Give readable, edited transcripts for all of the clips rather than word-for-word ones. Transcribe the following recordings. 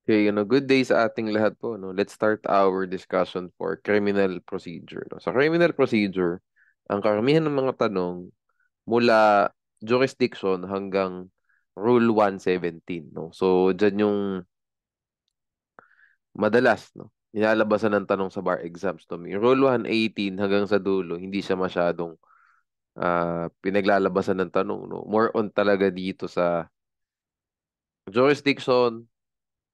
Okay, good day sa ating lahat po, no? Let's start our discussion for criminal procedure, no? Sa criminal procedure, ang karamihan ng mga tanong mula jurisdiction hanggang Rule 117, no? So, dyan yung madalas, no? Nilalabasan ng tanong sa bar exams, no? Yung Rule 118 hanggang sa dulo, hindi siya masyadong pinaglalabasan ng tanong, no? More on talaga dito sa jurisdiction,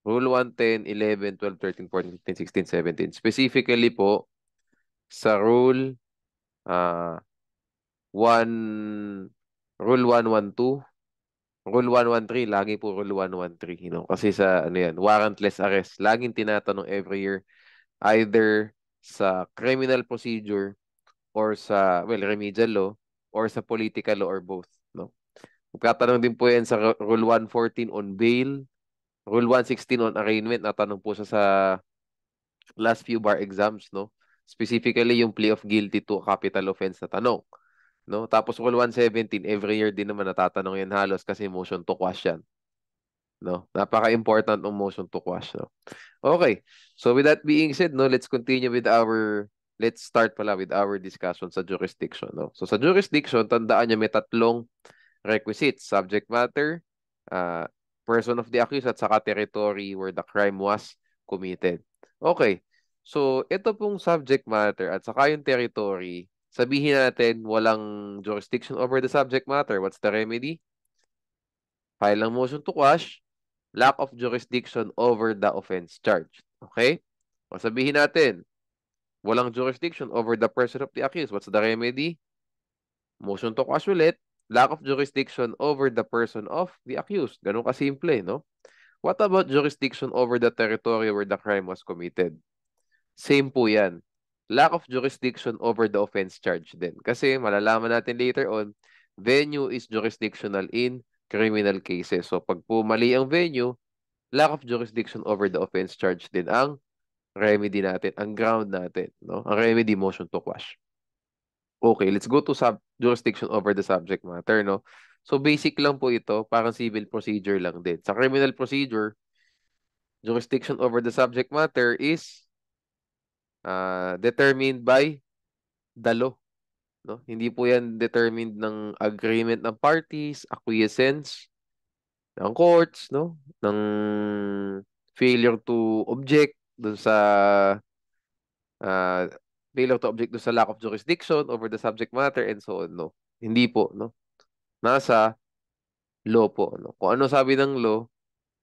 Rule 110, 11, 12, 13, 14, 15, 16, 17. Specifically po, sa uh, 1, Rule 112, Rule 113, lagi po Rule 113, Kasi sa, warrantless arrest, laging tinatanong every year, either sa criminal procedure or sa, well, remedial law, or sa political law or both, no? Magkatanong din po yan sa Rule 114 on bail, Rule 116 on arraignment, natanong po siya sa last few bar exams, no? Specifically yung plea of guilty to a capital offense na tanong, no? Tapos Rule 117, every year din naman natatanong yan halos kasi motion to quash yan, no? Napaka-important ng motion to quash, no? Okay. So with that being said, no, let's start pala with our discussion sa jurisdiction, no? So sa jurisdiction, tandaan niyo may tatlong requisites: subject matter, uh, person of the accused, at saka territory where the crime was committed. Okay. So, ito pong subject matter at saka yung territory, sabihin natin walang jurisdiction over the subject matter. What's the remedy? File ng motion to quash, lack of jurisdiction over the offense charged. Okay? O sabihin natin, walang jurisdiction over the person of the accused. What's the remedy? Motion to quash ulit, lack of jurisdiction over the person of the accused. Ganun kasimple, no? What about jurisdiction over the territory where the crime was committed? Same po yan. Lack of jurisdiction over the offense charge din. Kasi malalaman natin later on, venue is jurisdictional in criminal cases. So pag po mali ang venue, lack of jurisdiction over the offense charge din ang remedy natin, ang ground natin, no? Ang remedy, motion to quash. Okay, let's go to jurisdiction over the subject matter, no? So basic lang po ito, parang civil procedure lang din. Sa criminal procedure, jurisdiction over the subject matter is determined by the law, no? Hindi po yan determined ng agreement ng parties, acquiescence ng courts, no? Ng failure to object dun sa uh, failure to object dun sa lack of jurisdiction over the subject matter and so on, no? Hindi po, no? Nasa law po, no? Kung ano sabi ng law,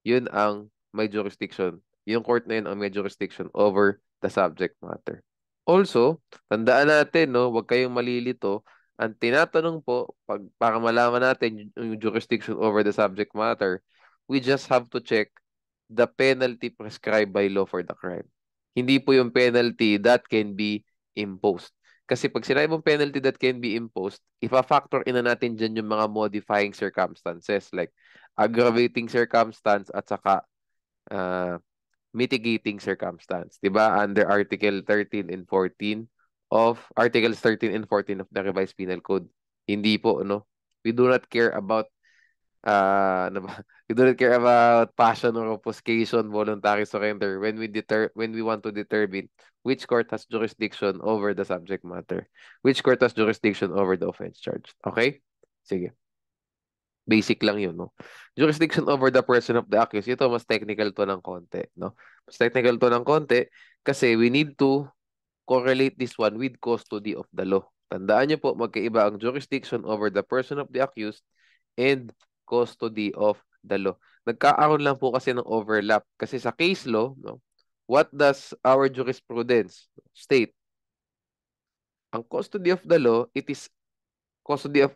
yun ang may jurisdiction. Yung court na yun ang may jurisdiction over the subject matter. Also, tandaan natin, no, huwag kayong malilito. Ang tinatanong po, para malaman natin yung jurisdiction over the subject matter, we just have to check the penalty prescribed by law for the crime. Hindi po yung penalty that can be imposed. Kasi pag sinabi mong penalty that can be imposed, ifa-factor in na natin dyan yung mga modifying circumstances like aggravating circumstance at saka uh, mitigating circumstance. 'Di ba? Under Article 13 and 14 of Articles 13 and 14 of the Revised Penal Code. Hindi po, no? We do not care about ano ba? We do not care about passion or obfuscation, voluntary surrender when we want to determine which court has jurisdiction over the subject matter. Which court has jurisdiction over the offense charged. Okay? Sige. Basic lang yun, no? Jurisdiction over the person of the accused. Ito, mas technical to ng konti, no? Mas technical to ng konti kasi we need to correlate this one with custody of the law. Tandaan niyo po, magkaiba ang jurisdiction over the person of the accused and custody of the law. Nagkaaroon lang po kasi ng overlap. Kasi sa case law, no, what does our jurisprudence state? Ang custody of the law, it is custody of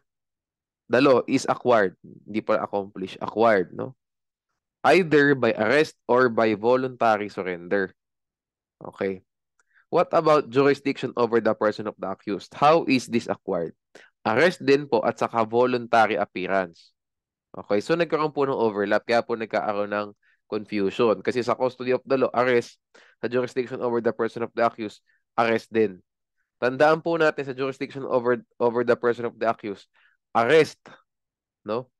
the law is acquired. Hindi pa accomplished, acquired, no? Either by arrest or by voluntary surrender. Okay. What about jurisdiction over the person of the accused? How is this acquired? Arrest din po at saka voluntary appearance. Okay, so nagkaroon po ng overlap, kaya po nagkakaroon ng confusion. Kasi sa custody of the law, arrest. Sa jurisdiction over the person of the accused, arrest din. Tandaan po natin sa jurisdiction over the person of the accused, arrest, no?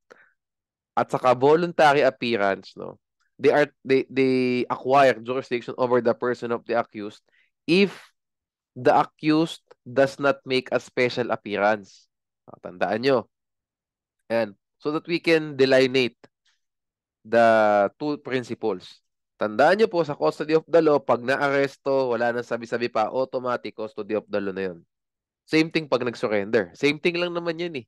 At saka voluntary appearance, no? they acquire jurisdiction over the person of the accused if the accused does not make a special appearance. Tandaan nyo. And so that we can delineate the two principles. Tandaan nyo po sa custody of the law, pag na-aresto, wala nang sabi-sabi pa, automatic custody of the law na yun. Same thing pag nag-surrender. Same thing lang naman yun eh.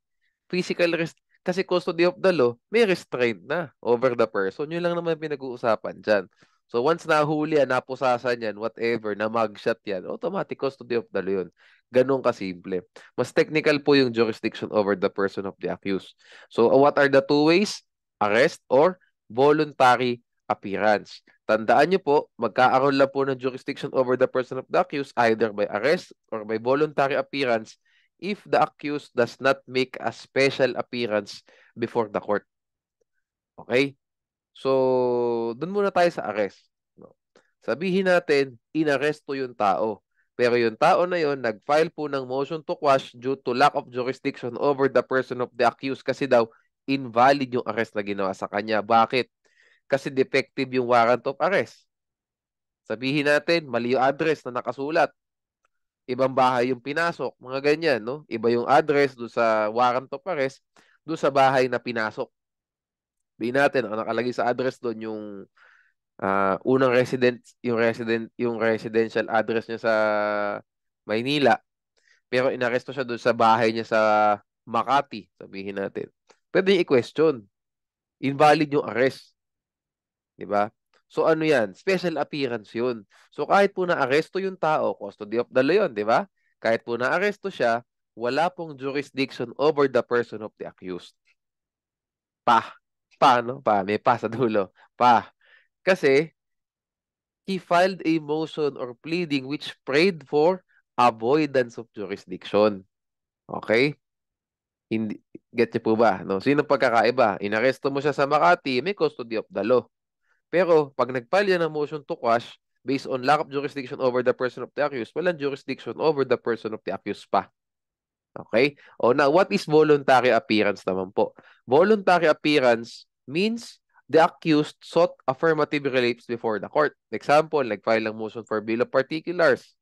Physical rest kasi custody of the law, may restraint na over the person. Yun lang naman pinag-uusapan dyan. So once nahuli yan, napusasan yan, whatever, na mugshot yan, automatic custody of the law yun. Ganun kasimple. Mas technical po yung jurisdiction over the person of the accused. So what are the two ways? Arrest or voluntary appearance. Tandaan nyo po, magkakaroon lang po ng jurisdiction over the person of the accused either by arrest or by voluntary appearance if the accused does not make a special appearance before the court. Okay? So, dun muna tayo sa arrest. No? Sabihin natin, inaresto yung tao. Pero yung tao na yon nag-file po ng motion to quash due to lack of jurisdiction over the person of the accused kasi daw invalid yung arrest na ginawa sa kanya. Bakit? Kasi defective yung warrant of arrest. Sabihin natin, mali yung address na nakasulat. Ibang bahay yung pinasok, mga ganyan, no? Iba yung address do sa warrant of arrest, do sa bahay na pinasok. Sabihin natin, ang nakalagay sa address doon yung unang yung residential address niya sa Maynila. Pero inaresto siya doon sa bahay niya sa Makati, sabihin natin. Pwede i-question. Invalid yung arrest. Di ba? So ano yan? Special appearance yun. So kahit po na-aresto yung tao, custody of the law yun, di ba? Kahit po na-aresto siya, wala pong jurisdiction over the person of the accused. No? May pa sa dulo. Kasi he filed a motion or pleading which prayed for avoidance of jurisdiction. Okay? Hindi, get niyo po ba? No? Sino pagkakaiba? Inaresto mo siya sa Makati, may custody of the law. Pero pag nag-file yan ng motion to quash based on lack of jurisdiction over the person of the accused, walang jurisdiction over the person of the accused pa. Okay? O now, what is voluntary appearance naman po? Voluntary appearance means the accused sought affirmative reliefs before the court. Example, nag-file ng motion for bill of particulars.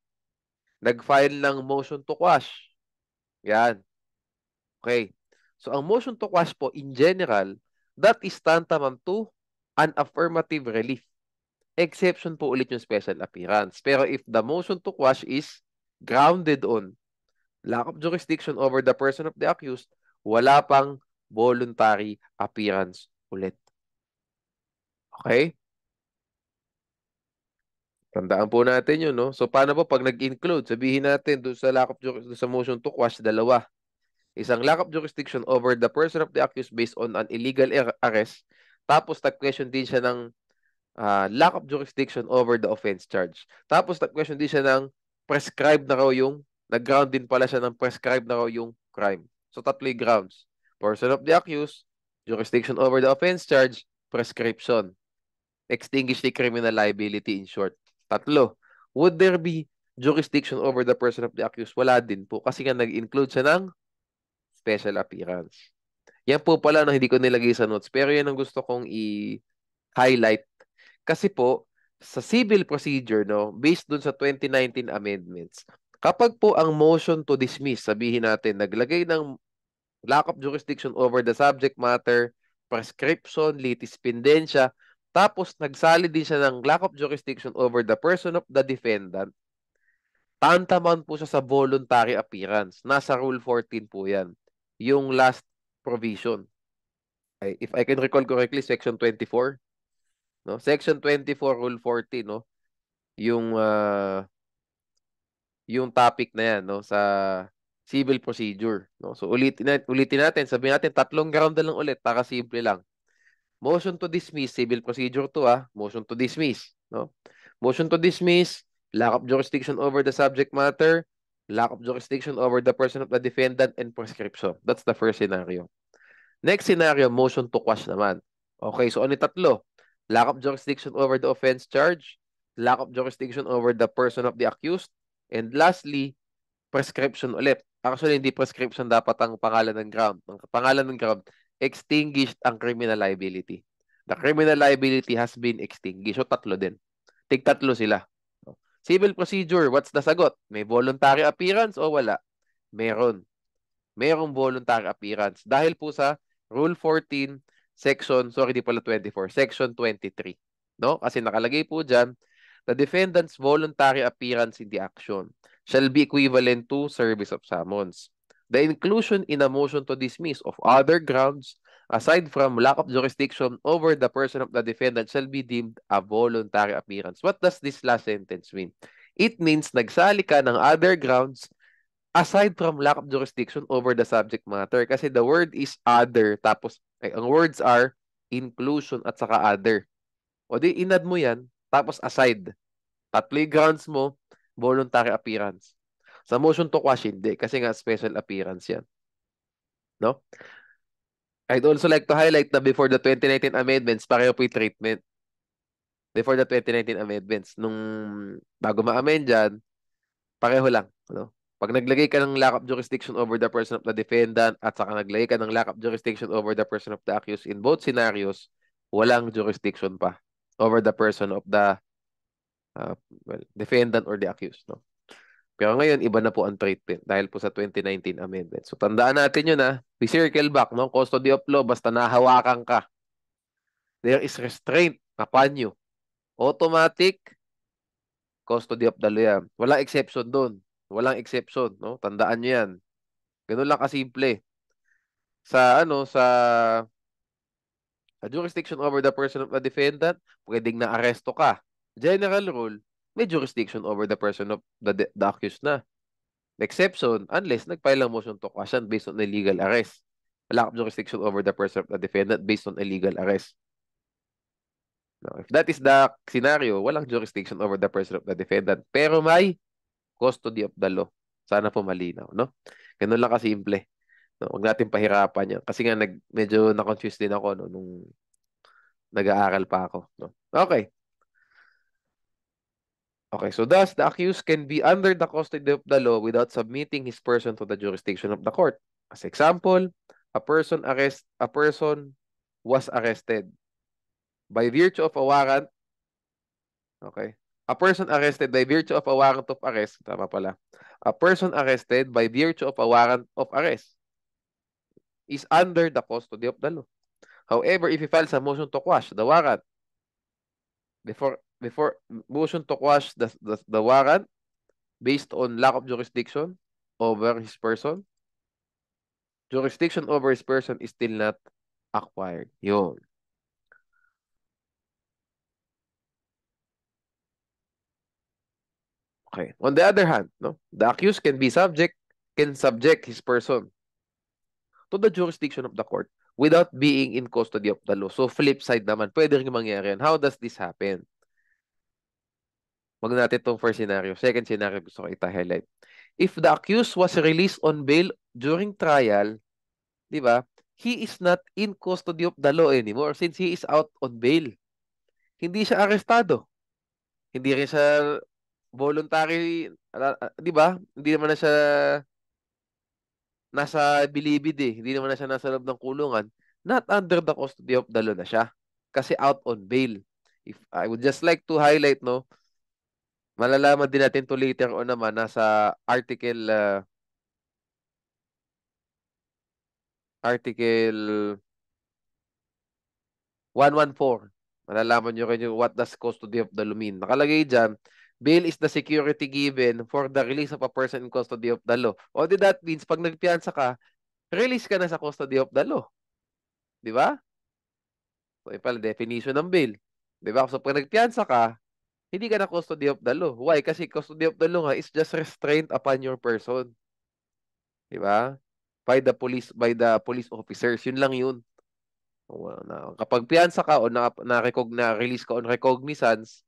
Nag-file ng motion to quash. Yan. Okay. So, ang motion to quash po, in general, that is tantamount to an affirmative relief. Exception po ulit yung special appearance. Pero if the motion to quash is grounded on lack of jurisdiction over the person of the accused, wala pang voluntary appearance ulit. Okay? Tandaan po natin yun, no? So, paano po pag nag-include? Sabihin natin doon sa lack of jurisdiction sa motion to quash, dalawa. Isang lack of jurisdiction over the person of the accused based on an illegal arrest. Tapos, nag-question din siya ng lack of jurisdiction over the offense charge. Tapos, nag-question din siya ng prescribed na raw yung, nag-ground din pala siya ng prescribed na raw yung crime. So, tatlo yung grounds. Person of the accused, jurisdiction over the offense charge, prescription. Extinguish the criminal liability in short. Tatlo. Would there be jurisdiction over the person of the accused? Wala din po. Kasi nga nag-include siya ng special appearance. Yan po pala na hindi ko nilagay sa notes. Pero yan ang gusto kong i-highlight. Kasi po, sa civil procedure, no, based dun sa 2019 amendments, kapag po ang motion to dismiss, sabihin natin, naglagay ng lack of jurisdiction over the subject matter, prescription, litis pendentia, tapos nagsali din siya ng lack of jurisdiction over the person of the defendant, tantamount po siya sa voluntary appearance. Nasa Rule 14 po yan. Yung last provision. If I can recall correctly, Section 24. No? Section 24, Rule 14, no? Yung topic na yan, no? Sa civil procedure. No? So, ulitin natin. Sabihin natin, tatlong ground na lang ulit. Para simple lang. Motion to dismiss, civil procedure to motion to dismiss. No? Motion to dismiss, lack of jurisdiction over the subject matter, lack of jurisdiction over the person of the defendant, and prescription. That's the first scenario. Next scenario, motion to quash naman. Okay, so ano tatlo? Lack of jurisdiction over the offense charge, lack of jurisdiction over the person of the accused, and lastly, prescription ulit. Actually, hindi prescription dapat ang pangalan ng ground. Ang pangalan ng ground, extinguished ang criminal liability. The criminal liability has been extinguished. So, tatlo din. Tig-tatlo sila. Civil procedure, what's the sagot? May voluntary appearance o wala? Meron. Merong voluntary appearance. Dahil po sa Rule 14, sorry, di pala 24, Section 23. No? Kasi nakalagay po dyan, the defendant's voluntary appearance in the action shall be equivalent to service of summons. The inclusion in a motion to dismiss of other grounds aside from lack of jurisdiction over the person of the defendant shall be deemed a voluntary appearance. What does this last sentence mean? It means nagsali ka ng other grounds aside from lack of jurisdiction over the subject matter. Kasi the word is other, tapos ang words are inclusion at saka other. O di, inad mo yan, tapos aside. Tatlo yung grounds mo, voluntary appearance. Sa motion to quash, hindi. Kasi nga special appearance yan. No? I'd also like to highlight na before the 2019 amendments, pareho po yung treatment. Before the 2019 amendments, nung bago ma-amend dyan, pareho lang. No? Pag naglagay ka ng lack of jurisdiction over the person of the defendant at saka naglagay ka ng lack of jurisdiction over the person of the accused in both scenarios, walang jurisdiction pa over the person of the defendant or the accused. No? Pero ngayon, iba na po ang treatment dahil po sa 2019 amendment. So, tandaan natin yun we circle back, no? Custody of law, basta nahawakan ka. There is restraint upon you. Automatic custody of the law yan. Walang exception doon. Walang exception, no? Tandaan nyo yan. Ganun lang kasimple. Sa jurisdiction over the person of the defendant, pwedeng na-aresto ka. General rule, may jurisdiction over the person of the accused na. Exception, unless nag-file lang motion to quash based on illegal arrest. Lack of jurisdiction over the person of the defendant based on illegal arrest. Now, if that is the scenario, walang jurisdiction over the person of the defendant. Pero may custody of the law. Sana po malinaw, no? Ganun lang kasimple. No, huwag natin pahirapan yan. Kasi nga medyo na-confuse din ako no, nung nag-aaral pa ako. No? Okay. Okay, so thus the accused can be under the custody of the law without submitting his person to the jurisdiction of the court. As example, a person was arrested by virtue of a warrant. Okay. A person arrested by virtue of a warrant of arrest. Tama pala. A person arrested by virtue of a warrant of arrest is under the custody of the law. However, if he files a motion to quash the warrant, before motion to quash the warrant based on lack of jurisdiction over his person, jurisdiction over his person is still not acquired. Yun. Okay. On the other hand, no, the accused can subject his person to the jurisdiction of the court without being in custody of the law. So, flip side naman, pwede rin mangyari yan. How does this happen? Wag natin itong first scenario. Second scenario, gusto ko ita-highlight. If the accused was released on bail during trial, di ba, he is not in custody of the law anymore since he is out on bail. Hindi siya arestado. Hindi rin siya voluntary, di ba? Hindi naman na siya nasa bilibid eh. Hindi naman na siya nasa loob ng kulungan. Not under the custody of the law na siya. Kasi out on bail. If I would just like to highlight, no, malalaman din natin to later on naman nasa article 114. Malalaman nyo rin yung what does custody of the law mean. Nakalagay dyan, bail is the security given for the release of a person in custody of the law. O di that means, pag nagpiyansa ka, release ka na sa custody of the law. Di ba? So, yung pala definition ng bail. Di ba? So, pag nagpiyansa ka, hindi ka na custody of the law. Why? Kasi custody of the law nga is just restraint upon your person. Di ba? By the police officers. Yun lang yun. Kapag piyansa ka o na-release ka on recognizance,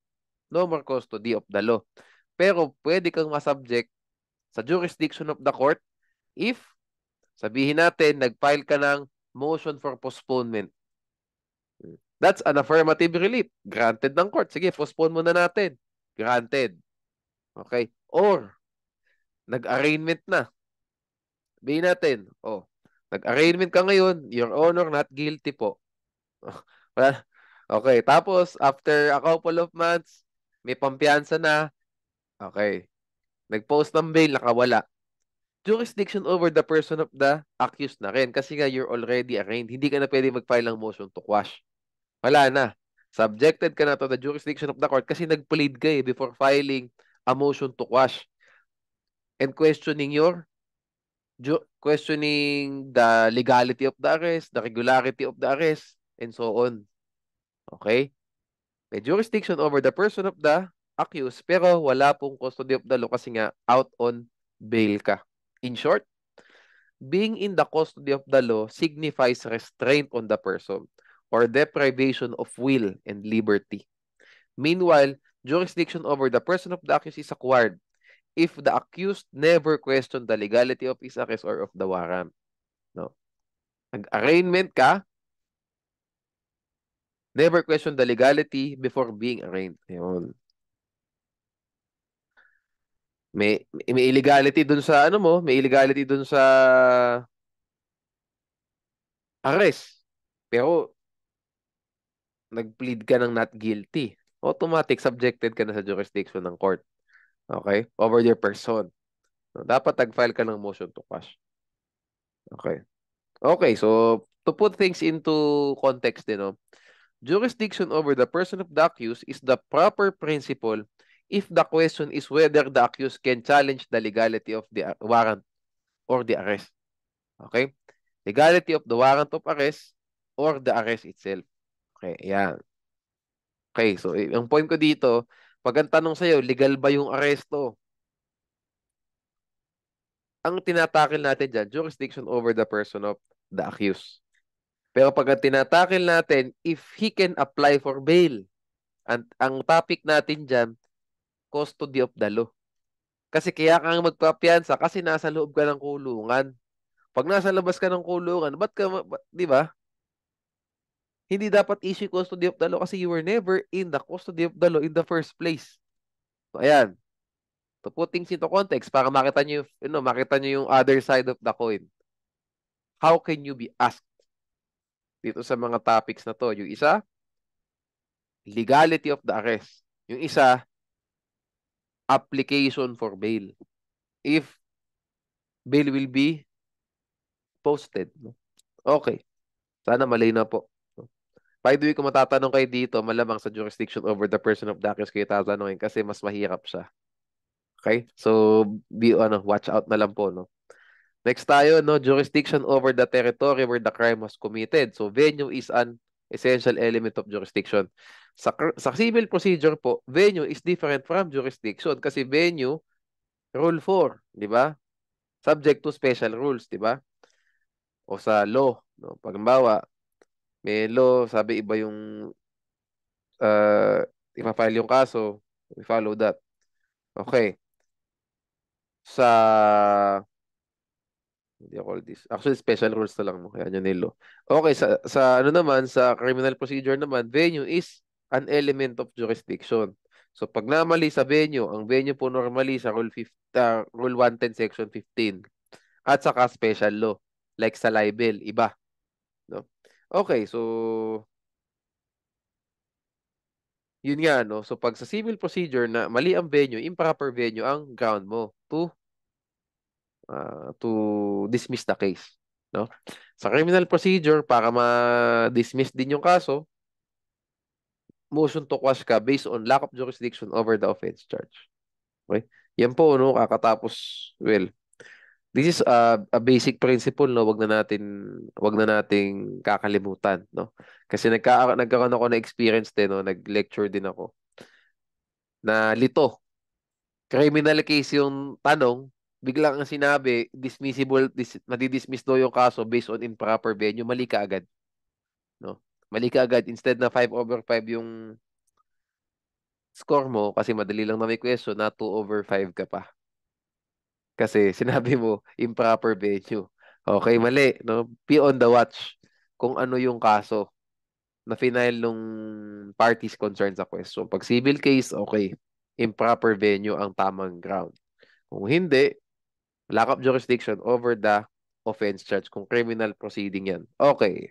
no more custody of the law. Pero pwede kang masubject sa jurisdiction of the court if, sabihin natin, nag-file ka ng motion for postponement. That's an affirmative relief. Granted ng court. Sige, postpone muna natin. Granted. Okay. Or, nag-arraignment na. Sabihin natin, nag-arraignment ka ngayon, Your Honor, not guilty po. Wala, Okay, tapos after a couple of months, may pampiyansa na. Okay. Nag-post ng bail, nakawala. Jurisdiction over the person of the accused na rin kasi nga you're already arraigned. Hindi ka na pwede mag-file ng motion to quash. Wala na. Subjected ka na to the jurisdiction of the court kasi nag-plead ka before filing a motion to quash and questioning the legality of the arrest, the regularity of the arrest, and so on. Okay? May jurisdiction over the person of the accused pero wala pong custody of the law kasi nga out on bail ka. In short, being in the custody of the law signifies restraint on the person or deprivation of will and liberty. Meanwhile, jurisdiction over the person of the accused is acquired if the accused never questioned the legality of his arrest or of the warrant. No. Nag-arraignment ka, never question the legality before being arraigned. Ayun. May illegality dun sa ano mo, may illegality dun sa arrest. Pero nag-plead ka ng not guilty. Automatic subjected ka na sa jurisdiction ng court. Okay? Over your person. No, dapat nag-file ka ng motion to quash. Okay. Okay, so to put things into context din, no? Jurisdiction over the person of the accused is the proper principle if the question is whether the accused can challenge the legality of the warrant or the arrest. Okay? Legality of the warrant of arrest or the arrest itself. Okay, yan. Okay, so ang point ko dito, pag ang tanong sa'yo, legal ba yung aresto? Ang tinatakil natin dyan, jurisdiction over the person of the accused. Pero pag ang tinatakil natin, if he can apply for bail, ang topic natin dyan, custody of the law. Kasi kaya kang magpapiyansa kasi nasa loob ka ng kulungan. Pag nasa labas ka ng kulungan, di ba? Hindi dapat issue custody of the law kasi you were never in the custody of the law in the first place. So, ayan. To put things into context, para makita nyo, makita nyo yung other side of the coin. How can you be asked dito sa mga topics na to? Yung isa, legality of the arrest. Yung isa, application for bail. If bail will be posted. Okay. Sana malinaw po. By the way, kung matatanong kayo dito, malamang sa jurisdiction over the person of the accused kayo tatanungin kasi mas mahirap siya. Okay? So, watch out na lang po, no? Next tayo, no, jurisdiction over the territory where the crime was committed. So, venue is an essential element of jurisdiction. Sa civil procedure po, venue is different from jurisdiction kasi venue, rule 4, di ba? Subject to special rules, di ba? O sa law, no? Pag may law, sabi iba yung ipa-file yung kaso, we follow that. Okay. Sa Hindi ako call this. Actually, special rules na lang, no? Kaya yun nilo. Okay, sa ano naman, sa criminal procedure naman, venue is an element of jurisdiction. So, pag namali sa venue, ang venue po normally sa Rule 110, Section 15. At saka special law, like sa libel, iba. No? Okay, so, yun nga, no? So, pag sa civil procedure na mali ang venue, improper venue ang ground mo to dismiss the case. No? Sa criminal procedure, para ma-dismiss din yung kaso, motion to quash ka based on lack of jurisdiction over the offense charge. Okay? Yan po, no, kakatapos, well, this is a basic principle, no, wag na nating kakalimutan, no? Kasi nagkaroon ako na experience din, no, nag-lecture din ako na lito. Criminal case yung tanong, biglang ang sinabi, madidismiss daw yung kaso based on improper venue, mali ka agad. No? Mali ka agad. Instead na 5/5 yung score mo, kasi madali lang na may question, na 2/5 ka pa. Kasi sinabi mo, improper venue. Okay, mali. No? Be on the watch kung ano yung kaso na final nung parties concerned sa question. Pag civil case, okay. Improper venue ang tamang ground. Kung hindi, lack of jurisdiction over the offense charge kung criminal proceeding yan. Okay.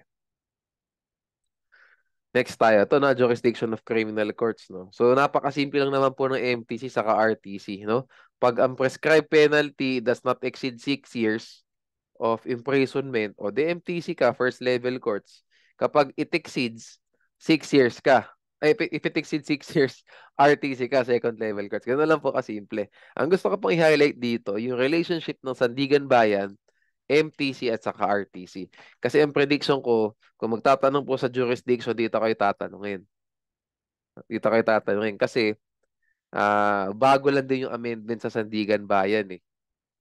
Next tayo. Ito na, jurisdiction of criminal courts, no? So, napakasimple lang naman po ng MTC saka RTC, no? Pag ang prescribed penalty does not exceed 6 years of imprisonment, o the MTC ka, first level courts, kapag it exceeds 6 years ka, ay, if it exceeds 6 years, RTC ka, second level courts. Ganun lang po kasimple. Ang gusto ko pong i-highlight dito, yung relationship ng Sandigan Bayan, MTC at saka RTC. Kasi ang prediction ko, kung magtatanong po sa jurisdiction, dito kayo tatanungin. Dito kayo tatanungin. Kasi bago lang din yung amendment sa Sandigan Bayan eh.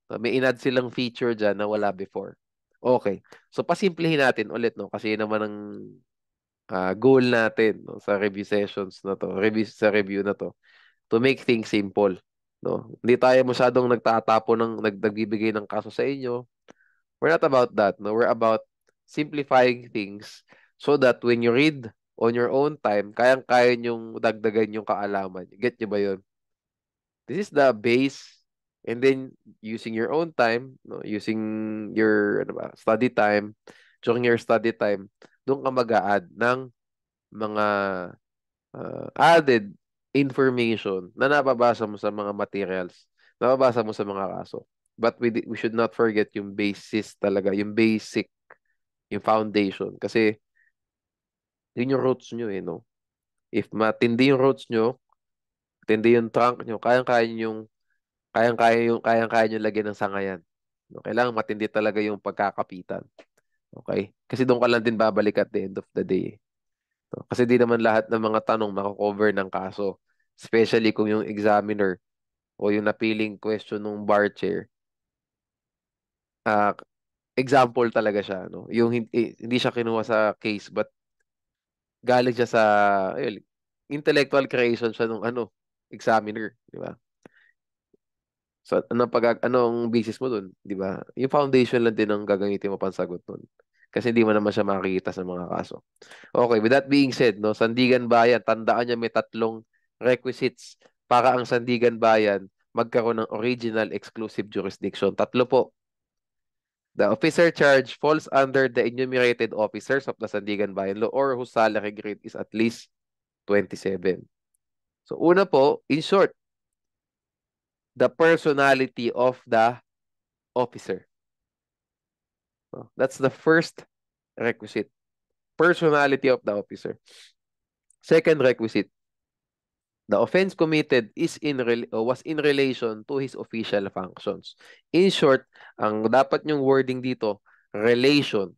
So, may inad silang feature dyan na wala before. Okay. So pasimplihin natin ulit, no? Kasi yun naman ang goal natin, no? Sa review sessions na to, sa review na to, to make things simple. No? Hindi tayo masyadong nagbibigay ng kaso sa inyo. We're not about that. No? We're about simplifying things so that when you read on your own time, kayang-kaya nyong dagdagan yung kaalaman. Get nyo ba yun? This is the base. And then, using your own time, no? Using your ano ba, study time, during your study time, doon ka mag-a-add ng mga added information na nababasa mo sa mga materials, nababasa mo sa mga kaso. But we should not forget yung basis talaga, yung basic, yung foundation. Kasi yun yung roots nyo eh, no? If matindi yung roots nyo, matindi yung trunk nyo, kayang-kaya nyo lagyan ng sangayan. No? Kailangan matindi talaga yung pagkakapitan. Okay? Kasi doon ka lang din babalik at the end of the day. No? Kasi di naman lahat ng mga tanong mako-cover ng kaso. Especially kung yung examiner o yung napiling question ng bar chair, ah, example talaga siya, no? Yung hindi siya kinuha sa case but galing siya sa ayun, intellectual creation siya nung examiner, di ba? So anong basis mo dun, di ba? Yung foundation lang din ang gagamitin mo pansagot nun. Kasi hindi mo naman siya makikita sa mga kaso. Okay, with that being said, no, Sandigan Bayan, tandaan niya may tatlong requisites para ang Sandigan Bayan magkaroon ng original exclusive jurisdiction. Tatlo po. The officer charged falls under the enumerated officers of the Sandigan Bayan Law or whose salary grade is at least 27. So una po, in short, the personality of the officer. No? That's the first requisite. Personality of the officer. Second requisite, the offense committed was in relation to his official functions. In short, ang dapat yung wording dito, relation.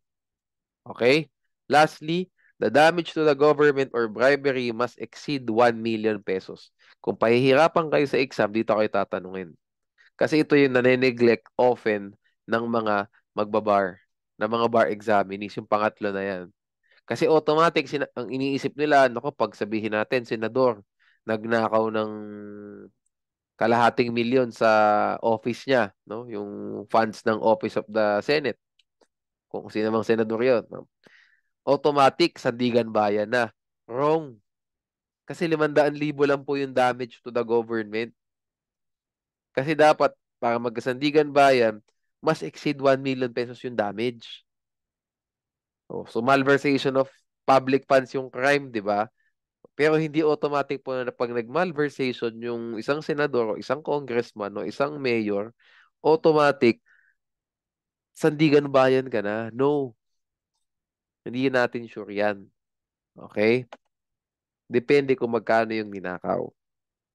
Okay? Lastly, the damage to the government or bribery must exceed 1 million pesos. Kung pahihirapan kayo sa exam, dito kayo tatanungin. Kasi ito yung nane-neglect often ng mga magbabar, ng mga bar examinees, yung pangatlo na yan. Kasi automatic, ang iniisip nila, naku, pag sabihin natin, senador, nagnakaw ng kalahating milyon sa office niya, no? Yung funds ng Office of the Senate, kung sino mang senador yun. No? Automatic, Sandigan Bayan na. Wrong. Kasi 500,000 lang po yung damage to the government. Kasi dapat, para magkasandigan bayan, mas exceed 1 million pesos yung damage. So malversation of public funds yung crime, di ba? Pero hindi automatic po na pag nag-malversation yung isang senador o isang congressman o isang mayor, automatic, sandigan bayan ka na. No, hindi natin sure yan. Okay? Depende kung magkano yung ninakaw.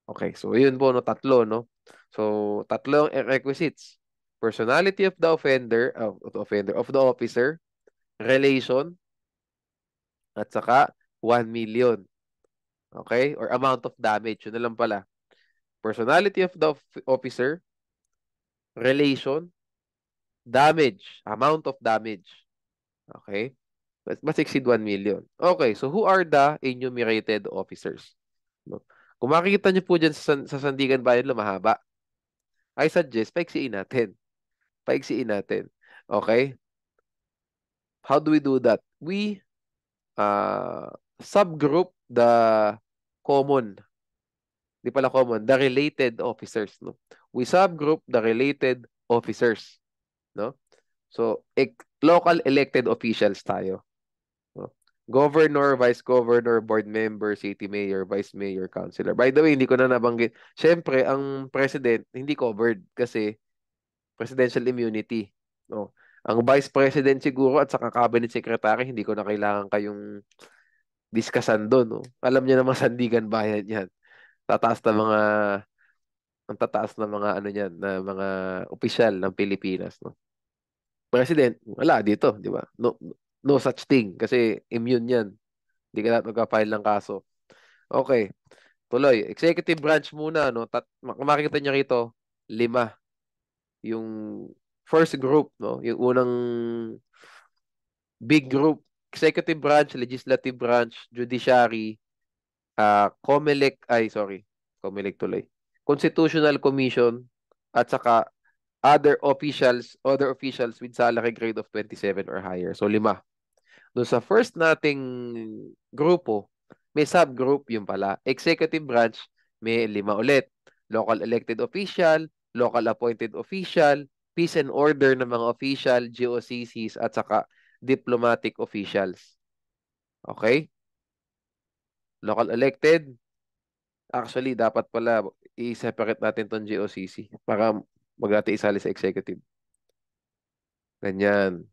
Okay, so yun po, no, tatlo, no? So, tatlong requisites. Personality of the of the officer, relation, at saka 1 million. Okay? Or amount of damage. Yun na lang pala. Personality of the officer, relation, damage, amount of damage. Okay? Mas exceed 1 million. Okay, so who are the enumerated officers? No? Kung makikita niyo po dyan sa Sandigan Bayan, lumahaba. I suggest, paiksiin natin. Paiksiin natin. Okay? How do we do that? We subgroup the common. Di pala common, the related officers. No? We subgroup the related officers. No? So, local elected officials tayo. No? Governor, vice governor, board member, city mayor, vice mayor, councilor. By the way, hindi ko na nabanggit. Siyempre, ang president hindi covered kasi presidential immunity. No. Ang vice president siguro at saka cabinet secretary, hindi ko na kailangan kayong diskussan doon. No. Alam niyo naman sandigan bayan yan. Tataas na mga ang tataas na mga ano niyan, na mga opisyal ng Pilipinas. No. President, wala dito, di ba? No, no such thing kasi immune yan. Hindi ka na magka-file ng kaso. Okay, tuloy. Executive branch muna, no? Makikita niyo rito, 5. Yung first group, no? Yung unang big group. Executive branch, legislative branch, judiciary, COMELEC, ay sorry, COMELEC tuloy. Constitutional Commission, at saka other officials with salary grade of 27 or higher. So 5. Doon sa first nating grupo, may subgroup yung pala. Executive branch, may 5 ulit. Local elected official, local appointed official, peace and order ng mga official, GOCCs, at saka diplomatic officials. Okay? Local elected, actually, dapat pala i-separate natin tong GOCC para magati isali sa executive. Ganyan.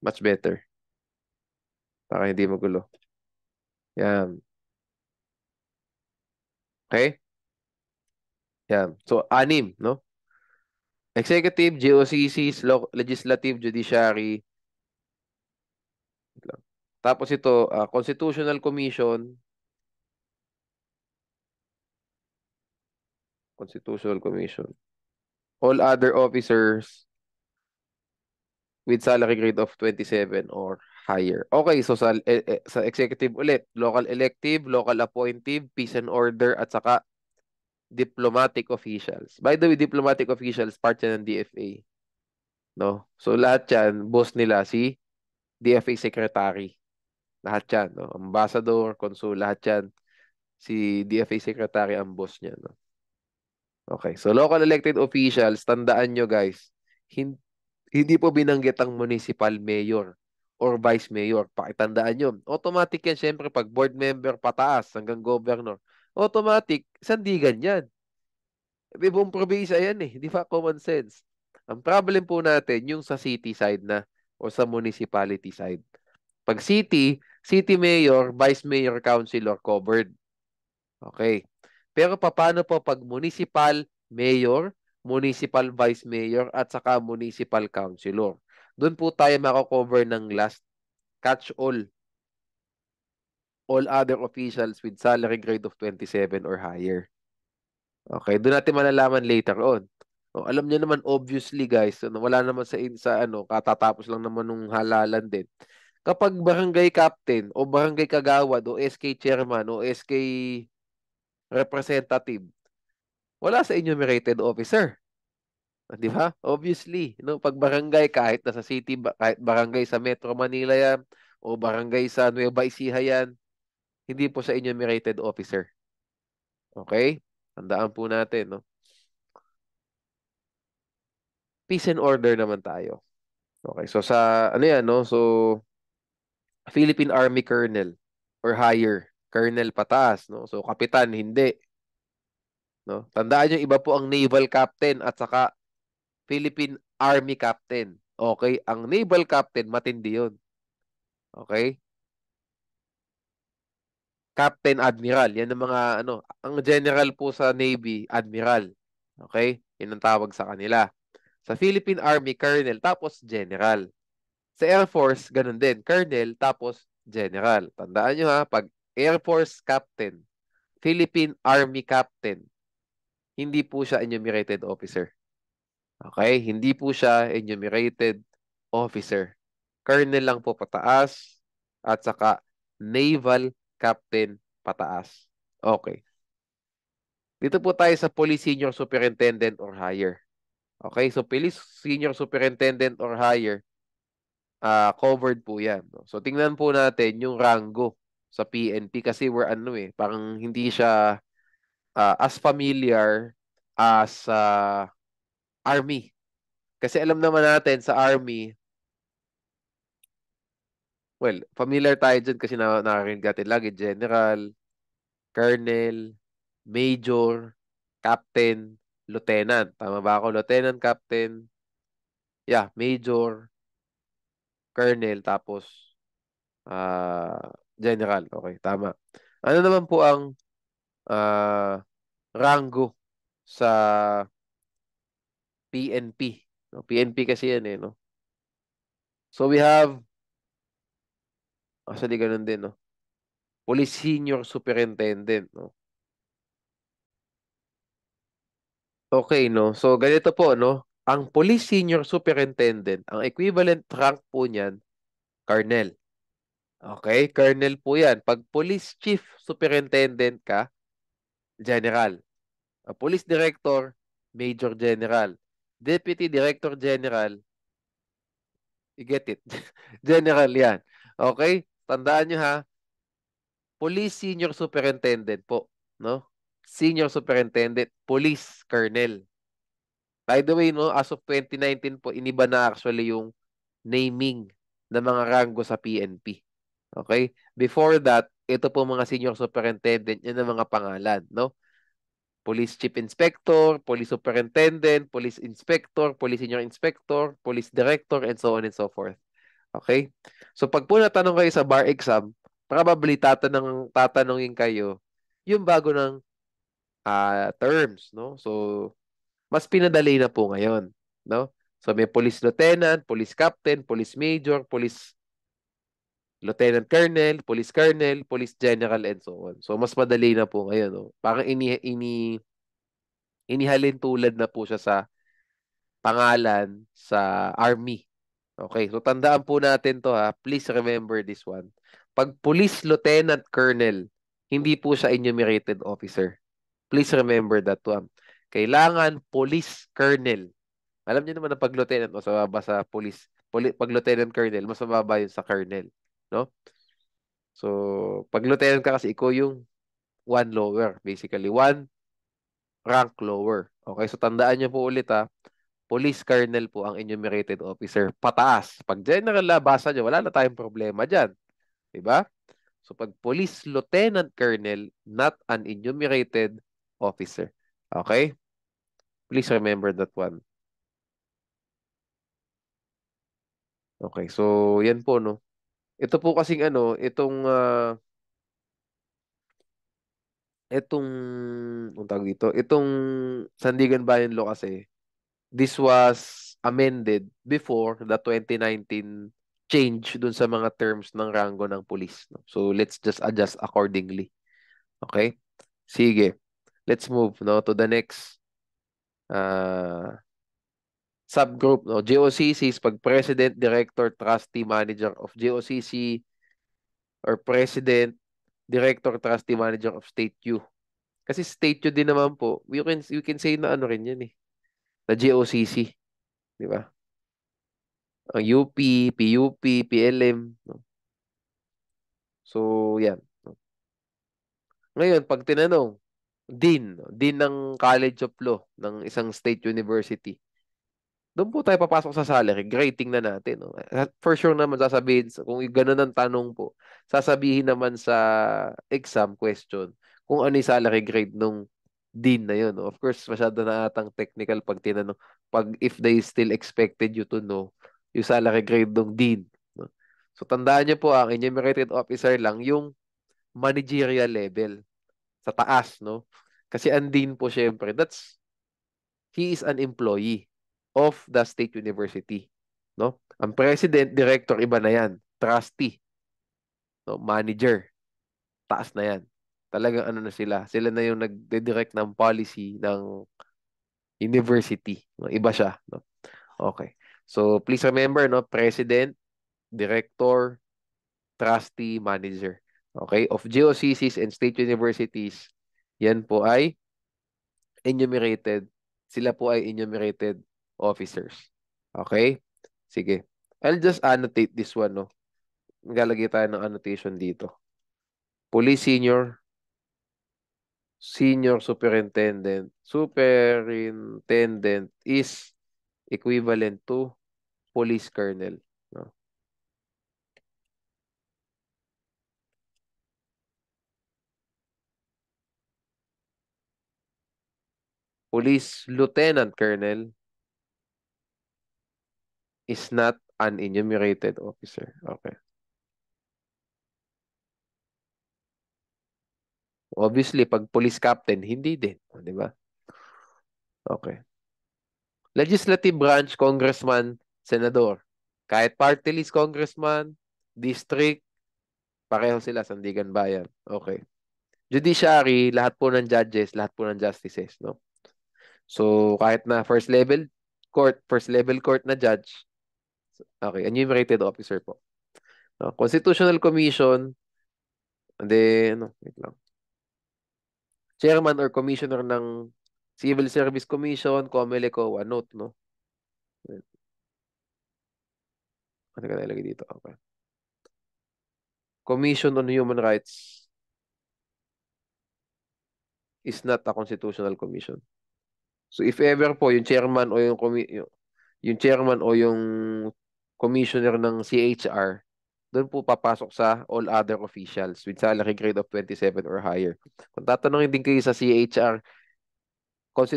Much better. Para hindi magulo. Yan. Okay? Yan. So, 6, no? Executive, GOCCs, Legislative, Judiciary. Wait lang. Tapos ito, Constitutional Commission. Constitutional Commission. All other officers with salary grade of 27 or higher. Okay, so sa executive ulit, local elective, local appointive, peace and order, at saka diplomatic officials. By the way, diplomatic officials, part yan ng DFA. No? So lahat yan, boss nila si DFA Secretary. Lahat yan. No? Ambassador, consul, lahat yan. Si DFA Secretary ang boss niya. No? Okay, so local elected officials, tandaan nyo guys, hindi po binanggit ang municipal mayor or vice mayor. Pakitandaan nyo. Automatic yan, syempre, pag board member pataas hanggang governor. Automatic, sandigan yan. May buong probinsya yan eh. Di ba? Common sense. Ang problem po natin, yung sa city side na o sa municipality side. Pag city, city mayor, vice mayor, councilor, covered. Okay. Pero paano po pag municipal mayor, municipal vice mayor, at saka municipal councilor? Doon po tayo mako-cover ng last catch all other officials with salary grade of 27 or higher. Okay, doon natin malalaman later on. O, alam niyo naman obviously guys, wala naman sa ano, katatapos lang naman nung halalan din. Kapag barangay captain o barangay kagawad o SK chairman o SK representative, wala sa enumerated officer. Di ba? Obviously, no, pag barangay kahit nasa city, kahit barangay sa Metro Manila yan o barangay sa Nueva Ecija yan, hindi po sa enumerated officer. Okay? Tandaan po natin, no? Peace and order naman tayo. Okay, so sa ano yan, no? So Philippine Army Colonel or higher, Colonel pataas, no? So kapitan hindi, no? Tandaan niyo iba po ang Naval Captain at saka Philippine Army Captain. Okay, ang Naval Captain matindi 'yon. Okay? Captain Admiral, yan ang mga ano, ang general po sa Navy, Admiral. Okay? Yan ang tawag sa kanila. Sa Philippine Army, Colonel, tapos General. Sa Air Force, ganun din. Colonel, tapos General. Tandaan nyo ha, pag Air Force Captain, Philippine Army Captain, hindi po siya enumerated officer. Okay? Hindi po siya enumerated officer. Colonel lang po pataas at saka Naval Captain pataas. Okay. Dito po tayo sa Police Senior Superintendent or higher. Okay? So, Police Senior Superintendent or higher, covered po yan. No? So, tingnan po natin yung rango sa PNP kasi we're ano eh, parang hindi siya as familiar as Army. Kasi alam naman natin sa Army, well, familiar tayo dyan kasi nakarinig natin lagi, General, Colonel, Major, Captain, Lieutenant. Tama ba ako? Lieutenant, Captain, yeah, Major, Colonel, tapos General. Okay, tama. Ano naman po ang rango sa PNP? No? PNP kasi yan eh, no? So we have, actually ganun din, no? Police Senior Superintendent, no? Okay, no? So ganito po, no? Ang Police Senior Superintendent, ang equivalent rank po niyan, Colonel. Okay, Colonel po yan. Pag Police Chief Superintendent ka, General. Police Director, Major General. Deputy Director General, you get it. General yan. Okay? Tandaan nyo ha, Police Senior Superintendent po. No? Senior Superintendent, Police Colonel. By the way, no, as of 2019 po, iniba na actually yung naming ng mga rango sa PNP. Okay? Before that, ito po mga senior superintendent, yan ang mga pangalan, no? Police Chief Inspector, Police Superintendent, Police Inspector, Police Senior Inspector, Police Director, and so on and so forth. Okay? So pag po natanong kayo sa bar exam, probably tatanungin kayo yung bago ng terms, no? So mas pinadali na po ngayon, no? So may Police Lieutenant, Police Captain, Police Major, Police Lieutenant Colonel, Police Colonel, Police General, and so on. So mas madali na po ngayon, no? Parang inihalin tulad na po siya sa pangalan sa Army. Okay, so tandaan po natin to ha. Please remember this one. Pag Police Lieutenant Colonel, hindi po siya enumerated officer. Please remember that one. Kailangan Police Colonel. Alam niyo naman na pag Lieutenant, mas mababa sa pag Lieutenant Colonel, mas mababa yun sa Colonel. No? So, pag Lieutenant ka kasi, ikaw yung one lower. Basically, one rank lower. Okay, so tandaan niyo po ulit ha. Police Colonel po ang enumerated officer. Pataas. Pag General na, basa niyo, wala na tayong problema dyan. Diba? So, pag Police Lieutenant Colonel, not an enumerated officer. Okay? Please remember that one. Okay, so yan po, no? Ito po kasing ano, ang tawag dito, itong Sandigan Bayan Law kasi, this was amended before the 2019 change dun sa mga terms ng rango ng police. No? So let's just adjust accordingly. Okay? Sige. Let's move no to the next uh, subgroup. No? GOCCs, pag President, Director, Trustee, Manager of GOCC or President, Director, Trustee, Manager of State U. Kasi State U din naman po. You can say na ano rin yan eh. Na GOCC. Di ba? Ang UP, PUP, PLM. No? So, yan. No? Ngayon, pag tinanong, Dean ng College of Law ng isang state university. Doon po tayo papasok sa salary. Grading na natin. No? For sure naman sasabihin, kung gano'n ang tanong po, sasabihin naman sa exam question kung ano yung salary grade nung dean na yun. No? Of course, masyado na atang technical pag tinanong, if they still expected you to know yung salary grade ng dean. No? So, tandaan niyo po, ang enumerated officer lang yung managerial level sa taas, no? Kasi ang dean po, syempre, he is an employee of the state university. No? Ang president, director, iba na yan. Trustee, no? Manager, taas na yan. Talagang ano na sila. Sila na yung nagde-direct ng policy ng university. No? Iba siya. No? Okay. So, please remember, no? President, director, trustee, manager. Okay? Of GOCCs and state universities, yan po ay enumerated. Sila po ay enumerated officers. Okay? Sige. I'll just annotate this one, no? Maglalagay tayo ng annotation dito. Police Senior Superintendent is equivalent to police colonel. No? Police lieutenant colonel is not an enumerated officer. Okay. Obviously, pag police captain, hindi din. Di ba? Okay. Legislative branch, congressman, senador. Kahit party list congressman, district, pareho sila, sandigan bayan. Okay. Judiciary, lahat po ng judges, lahat po ng justices, no? So, kahit na first level court na judge, okay, enumerated officer po. No? Constitutional Commission, and then, ano, wait lang. Chairman or commissioner ng Civil Service Commission, COMELEC, note, no? Ano ka nalagay dito? Okay. Commission on Human Rights is not a constitutional commission. So if ever po yung chairman o yung chairman o yung commissioner ng CHR, doon po papasok sa all other officials with salary grade of 27 or higher. Kung tatanungin din kayo sa CHR, kung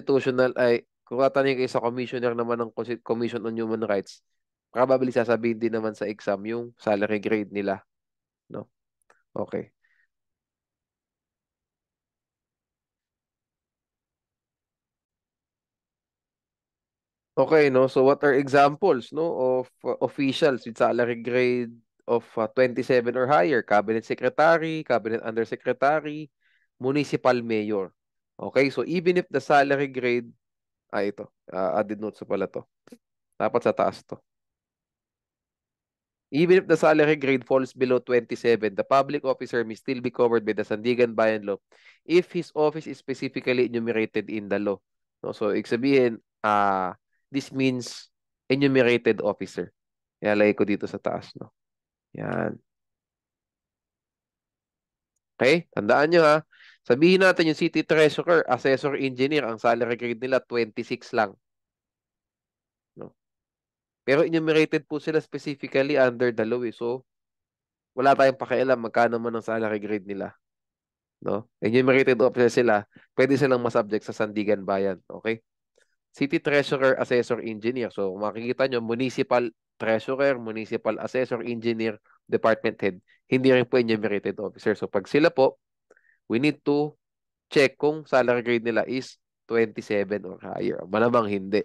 tatanungin kayo sa commissioner naman ng Commission on Human Rights, probably sasabihin din naman sa exam yung salary grade nila, no? Okay. Okay, no? So what are examples, no, of officials with salary grade of 27 or higher? Cabinet Secretary, Cabinet Undersecretary, Municipal Mayor. Okay, so even if the salary grade, ito, added notes pa pala to. Dapat sa taas to. Even if the salary grade falls below 27, the public officer may still be covered by the Sandigan Bayan Law if his office is specifically enumerated in the law. No? So, ibig sabihin, this means enumerated officer. Ilalagay ko dito sa taas. No? Yan. Okay? Tandaan nyo ha. Sabihin natin yung city treasurer, assessor engineer, ang salary grade nila 26 lang. No? Pero enumerated po sila specifically under the law. So, wala tayong pakialam magkano man ang salary grade nila. No? Enumerated officer sila, pwede silang masubject sa Sandigan Bayan. Okay? City Treasurer, Assessor, Engineer. So, makikita nyo, Municipal Treasurer, Municipal Assessor, Engineer, Department Head. Hindi rin po enumerated officer. So, pag sila po, we need to check kung salary grade nila is 27 or higher. Malamang hindi.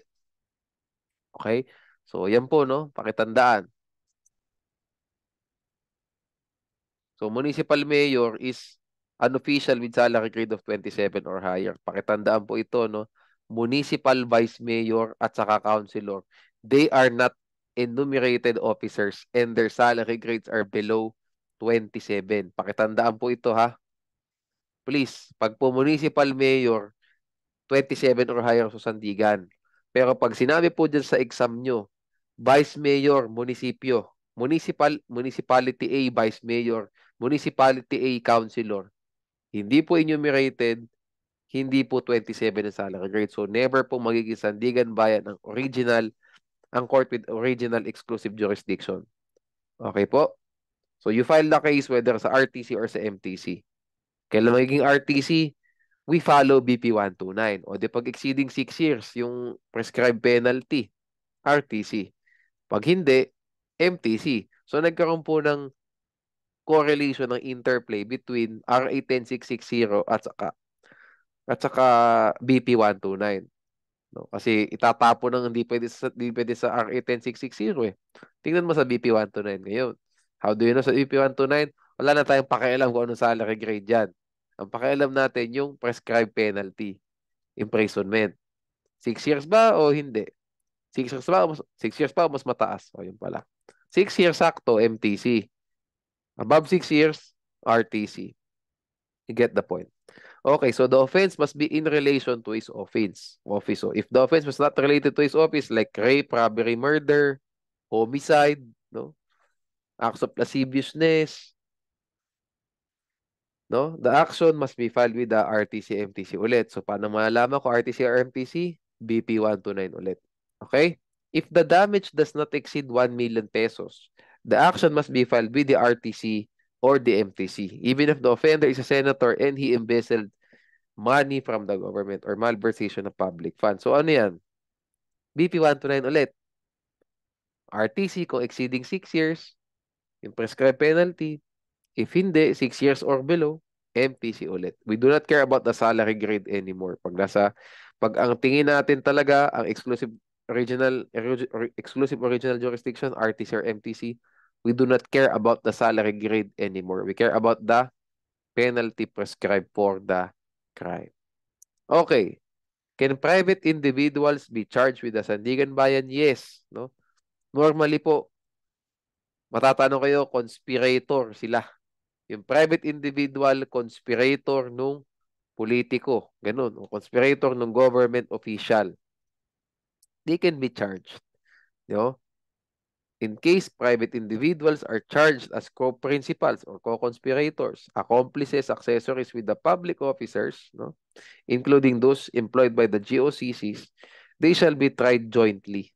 Okay? So, yan po, no? Pakitandaan. So, municipal mayor is an official with salary grade of 27 or higher. Pakitandaan po ito, no? Municipal vice mayor at saka councilor, they are not enumerated officers and their salary grades are below 27. Pakitandaan po ito, ha? Please, pag po municipal mayor, 27 or higher sa Sandigan. Pero pag sinabi po dyan sa exam nyo, Vice Mayor, Munisipyo, Municipality A, Vice Mayor, Municipality A, Councilor, hindi po enumerated, hindi po 27 ang salary grade. So, never po magiging Sandigan Bayan ang court with original exclusive jurisdiction. Okay po? So, you file the case whether sa RTC or sa MTC. Kailan magiging RTC? We follow BP 129. O di pag exceeding 6 years, yung prescribed penalty, RTC. Pag hindi, MTC. So nagkaroon po ng correlation ng interplay between RA 10660 at saka BP 129. No? Kasi itatapon ng hindi pwede sa RA 10660 eh. Tingnan mo sa BP 129 ngayon. How do you know sa BP 129? Wala na tayong pakialam kung anong salary grade yan. Ang pakialam natin yung prescribed penalty, imprisonment. 6 years ba o hindi? 6 years ba? 6 years pa o mas mataas? O yun pala. 6 years sakto, MTC. Above 6 years, RTC. You get the point. Okay, so the offense must be in relation to his office. So if the offense was not related to his office, like rape, robbery, murder, homicide, no? Acts of lasciviousness, no? The action must be filed with the RTC, MTC ulit. So paano malalaman ko RTC or MTC? BP 129 ulit. Okay? If the damage does not exceed 1 million pesos, the action must be filed with the RTC or the MTC, even if the offender is a senator and he embezzled money from the government or malversation of public funds. So ano yan? BP 129 ulit. RTC kung exceeding 6 years, yung prescribed penalty. If hindi, 6 years or below, MTC ulit. We do not care about the salary grade anymore. Pag ang tingin natin talaga, ang exclusive original jurisdiction, RTC or MTC, we do not care about the salary grade anymore. We care about the penalty prescribed for the crime. Okay. Can private individuals be charged with the Sandigan Bayan? Yes. No? Normally po, matatanong kayo, conspirator sila. Yung private individual, conspirator nung politiko. Ganun. O conspirator nung government official. They can be charged. You know? In case private individuals are charged as co-principals or co-conspirators, accomplices, accessories with the public officers, no, including those employed by the GOCCs, they shall be tried jointly.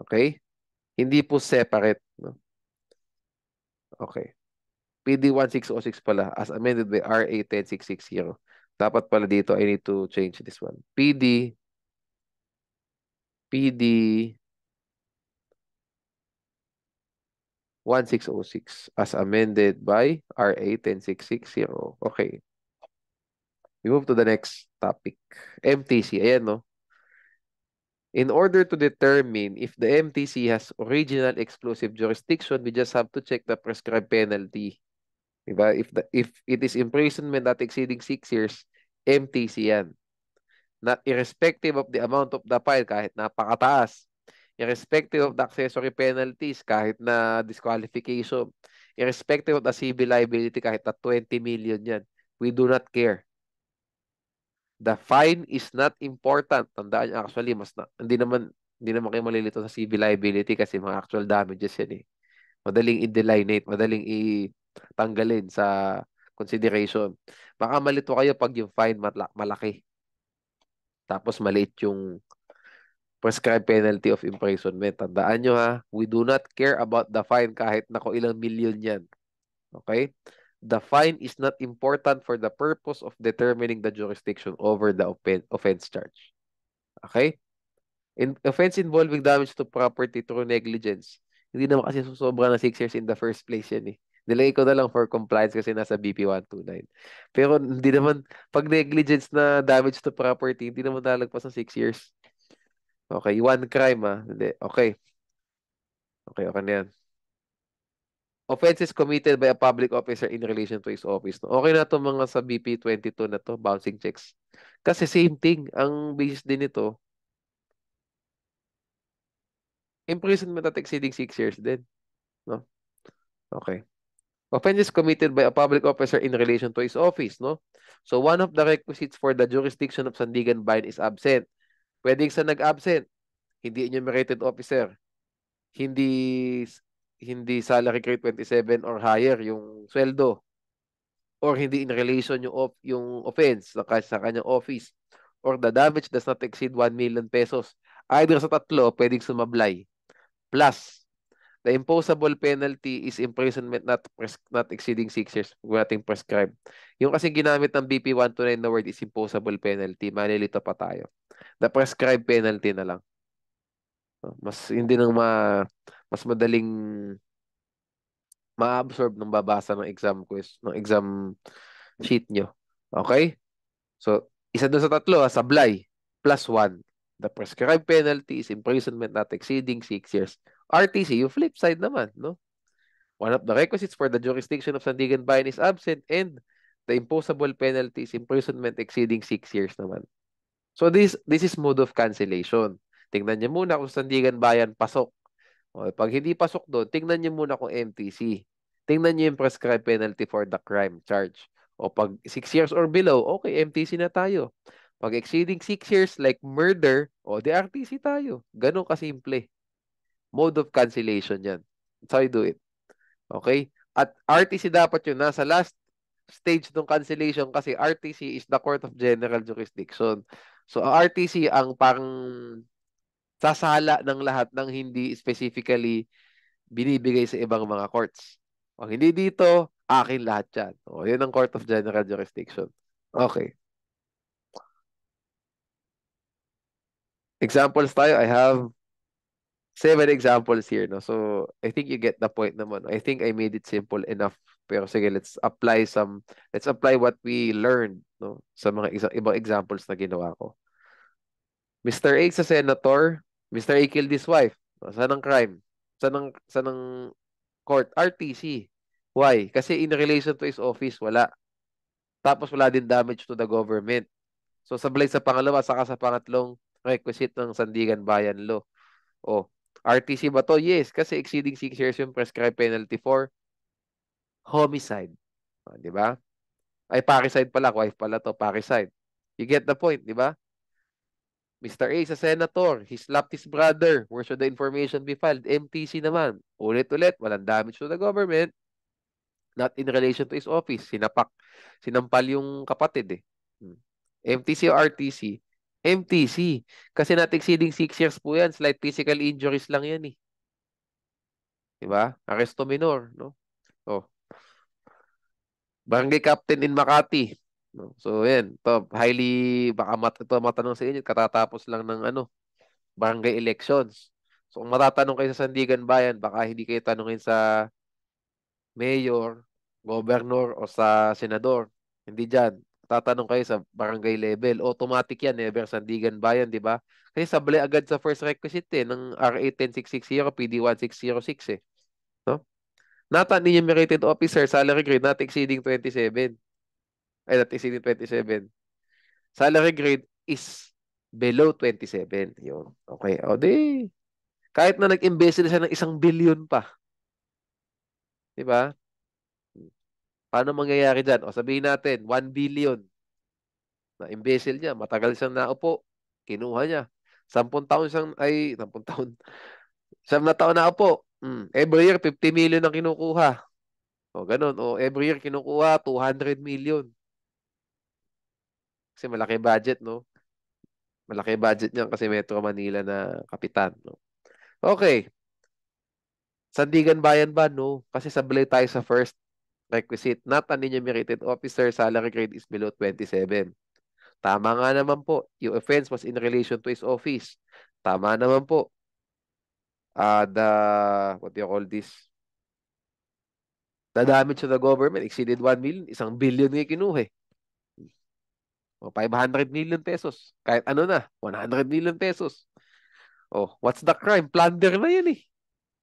Okay? Hindi po separate. No? Okay. PD 1606 pala, as amended by RA 10660. Dapat pala dito, I need to change this one. PD 1606 as amended by RA 10660. Okay. We move to the next topic. MTC. Ayan, no? In order to determine if the MTC has original exclusive jurisdiction, we just have to check the prescribed penalty. Diba? If it is imprisonment not exceeding 6 years, MTC yan. Not irrespective of the amount of the fine, kahit napakataas. Irrespective of the accessory penalties, kahit na disqualification. Irrespective of the civil liability, kahit na 20 million yan. We do not care. The fine is not important. Tandaan niyo, actually, hindi naman kayo malilito sa civil liability kasi mga actual damages yan eh. Madaling i-delineate, madaling i-tanggalin sa consideration. Baka malito kayo pag yung fine malaki. Tapos maliit yung prescribed penalty of imprisonment. Tandaan nyo ha, we do not care about the fine kahit na kung ilang milyon yan. Okay? The fine is not important for the purpose of determining the jurisdiction over the offense charge. Okay? Offense involving damage to property through negligence. Hindi naman kasi susobra na 6 years in the first place yan eh. Nilagay ko na lang for compliance kasi nasa BP 129. Pero hindi naman, pag negligence na damage to property, hindi naman lalagpas ng 6 years. Okay, one crime Hindi. Okay. Okay na yan. Offenses committed by a public officer in relation to his office. No? Okay na to mga sa BP 22 na to, bouncing checks. Kasi same thing, ang basis din nito, imprisonment not exceeding 6 years din. No? Okay. Offenses committed by a public officer in relation to his office. No? So one of the requisites for the jurisdiction of Sandigan Bayan is absent. Pwedeng sa nag-absent, hindi enumerated officer, hindi salary grade 27 or higher yung sweldo, or hindi in relation yung offense sa kanyang office, or the damage does not exceed 1 million pesos. Either sa tatlo, pwedeng sumablay. Plus, the imposable penalty is imprisonment not exceeding 6 years. Huwag nating prescribe. Yung kasi ginamit ng BP 129 na word is imposable penalty. Manilito pa tayo. The prescribed penalty na lang. Hindi nang mas madaling ma-absorb nung babasa ng exam sheet nyo. Okay? So, isa doon sa tatlo, sablay, plus 1. The prescribed penalty is imprisonment not exceeding 6 years. RTC, yung flip side naman, no? One of the requisites for the jurisdiction of Sandigan Bayan is absent and the imposable penalty is imprisonment exceeding 6 years naman. So, this is mode of cancellation. Tingnan niyo muna kung Sandigan Bayan pasok. O, pag hindi pasok doon, tingnan niyo muna kung MTC. Tingnan niyo yung prescribed penalty for the crime charge. O pag 6 years or below, okay, MTC na tayo. Pag exceeding 6 years like murder, o di RTC tayo. Ganun kasimple. Mode of cancellation yan. That's how you do it. Okay? At RTC dapat yun nasa last stage ng cancellation kasi RTC is the Court of General Jurisdiction. So, RTC ang parang sasala ng lahat ng hindi specifically binibigay sa ibang mga courts. O hindi dito, akin lahat yan. O, yun ang Court of General Jurisdiction. Okay. Examples tayo. I have 7 examples here, no? So, I think you get the point naman. I think I made it simple enough. Pero sige, let's apply what we learned, no? Sa mga ibang examples na ginawa ko. Mr. A sa senator, Mr. A killed his wife. O, saan ang crime? Saan ang court? RTC. Why? Kasi in relation to his office, wala. Tapos wala din damage to the government. So, sablay sa pangalawa, saka sa pangatlong requisite ng Sandigan Bayan Law. Oh, RTC ba to? Yes, kasi exceeding 6 years yung prescribed penalty for homicide. Di ba? Ay, parricide pala. Wife pala to, parricide. You get the point, di ba? Mr. A sa senator, he slapped his brother. Where should the information be filed? MTC naman. Ulit-ulit, walang damage to the government. Not in relation to his office. Sinampal yung kapatid eh. Hmm. MTC o RTC? MTC. Kasi not exceeding 6 years po yan. Slight physical injuries lang yan eh. Diba? Arresto minor, no? Oh. Barangay Captain in Makati. No? So, yan. To, baka matanong sa inyo, katatapos lang ng barangay elections. So, kung matatanong kayo sa Sandigan Bayan, baka hindi kayo tanungin sa mayor, governor, o sa senador. Hindi dyan. Tatanong kayo sa barangay level. Automatic yan, never Sandigan Bayan, di ba? Kasi sablay agad sa first requisite ng RA 10660, PD 1606 eh. No? Not an enumerated officer, salary grade not exceeding 27. Ay, not exceeding 27. Salary grade is below 27. Yun. Okay. O di, kahit na nag-embezzle siya ng 1 billion pa. Di ba? Paano mangyayari dyan? O sabihin natin, 1 billion. Na embezzle niya. Matagal siyang naupo. Kinuha niya. 10 taon siyang, ay, 10 taon. 9 na taon na upo. Every year, 50 million ang kinukuha. O, ganun. O, every year, kinukuha 200 million. Kasi malaki budget, no? Malaki budget niyan kasi Metro Manila na kapitan, no? Okay. Sandigan Bayan ba? No. Kasi sablay tayo sa first requisite. Not an enumerated officer, salary grade is below 27. Tama nga naman po. Yung offense was in relation to his office. Tama naman po. What do you call this? The damage to the government exceeded 1 million. 1 billion nga kinuha eh. O 500 million pesos. Kahit ano na, 100 million pesos. Oh, what's the crime? Plunder na yan eh.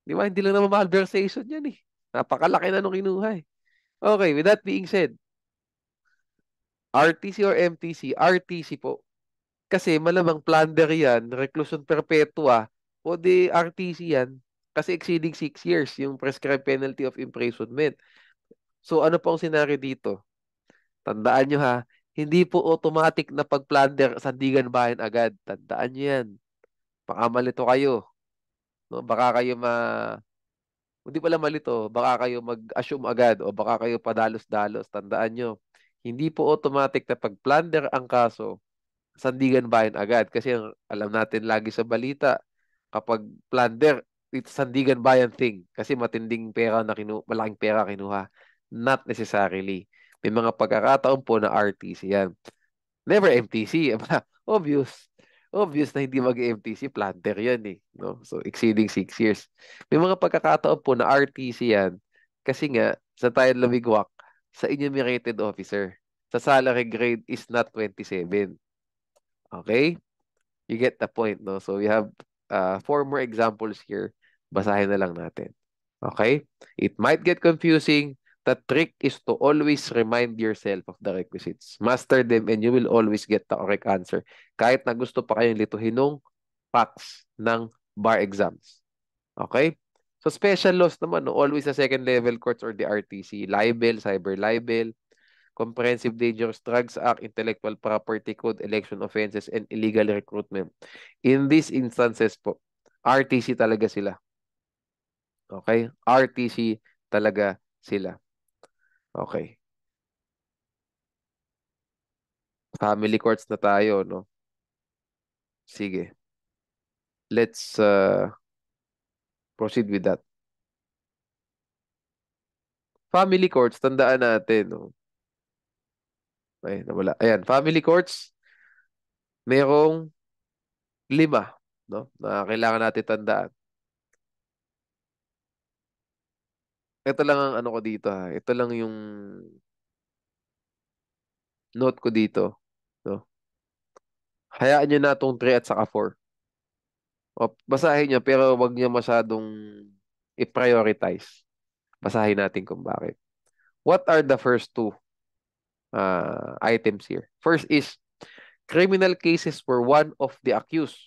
Di ba? Hindi lang naman malversation yan eh. Napakalaki na nung kinuha eh. Okay, with that being said, RTC or MTC? RTC po. Kasi malamang plunder yan, reclusion perpetua, o di RTC yan. Kasi exceeding 6 years yung prescribed penalty of imprisonment. So ano pong senaryo dito? Tandaan nyo ha, hindi po automatic na pag-plunder Sandigan Bayan agad. Tandaan nyo yan. Baka malito kayo. No? Baka kayo hindi pala malito, baka kayo mag-assume agad o baka kayo padalos-dalos. Tandaan nyo, hindi po automatic na pag-plunder ang kaso, Sandigan Bayan agad. Kasi alam natin lagi sa balita, kapag plunder, it's Sandigan Bayan thing. Kasi matinding pera na malaking pera kinuha. Not necessarily. May mga pagkakataon po na RTC yan. Never MTC. Obvious. Obvious na hindi mag-MTC. Planter yan eh. No? So, exceeding 6 years. May mga pagkakataon po na RTC yan. Kasi nga, sa tayo lumigwak, sa enumerated officer, sa salary grade is not 27. Okay? You get the point, no? So, we have 4 more examples here. Basahin na lang natin. Okay? It might get confusing. The trick is to always remind yourself of the requisites. Master them and you will always get the correct answer. Kahit na gusto pa kayong lituhin ng facts ng bar exams. Okay? So special laws naman, no? Always sa second level courts or the RTC. Libel, cyber libel, Comprehensive Dangerous Drugs Act, Intellectual Property Code, election offenses, and illegal recruitment. In these instances po, RTC talaga sila. Okay? RTC talaga sila. Okay. Family courts na tayo, no? Sige. let's proceed with that. Family courts, tandaan natin, no? Ay, nawala. Ayan, family courts, merong 5, no? Na kailangan natin tandaan. Ito lang ang ano ko dito, ha. Ito lang yung note ko dito, no? Hayaan nyo na itong 3 at saka 4. O, basahin nyo, pero wag nyo masyadong i-prioritize. Basahin natin kung bakit. What are the first two items here? First is criminal cases where one of the accused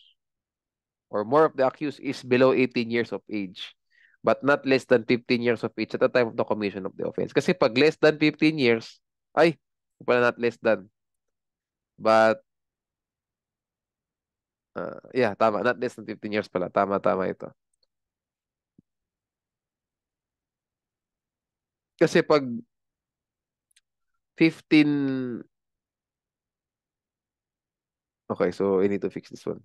or more of the accused is below 18 years of age but not less than 15 years of age at the time of the commission of the offense. Kasi pag less than 15 years, ay, pala not less than, but, yeah, tama, not less than 15 years pala. Tama, tama ito. Kasi pag 15, okay, so I need to fix this one.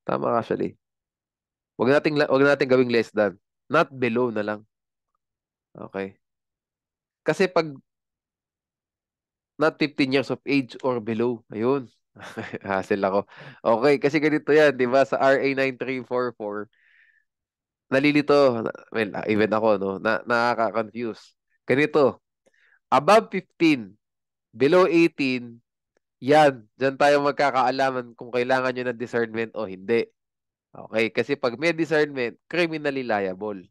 Tama actually. Wag nating gawing less than. Not below na lang. Okay. Kasi pag not 15 years of age or below, ayun. Hassle ako. Okay, kasi ganito yan, di ba? Sa RA 9344, nalilito. Well, even ako, no? Nakaka-confuse. Ganito, above 15, below 18, yan. Diyan tayo magkakaalaman kung kailangan nyo ng discernment o hindi. Okay, kasi pag may discernment, criminally liable.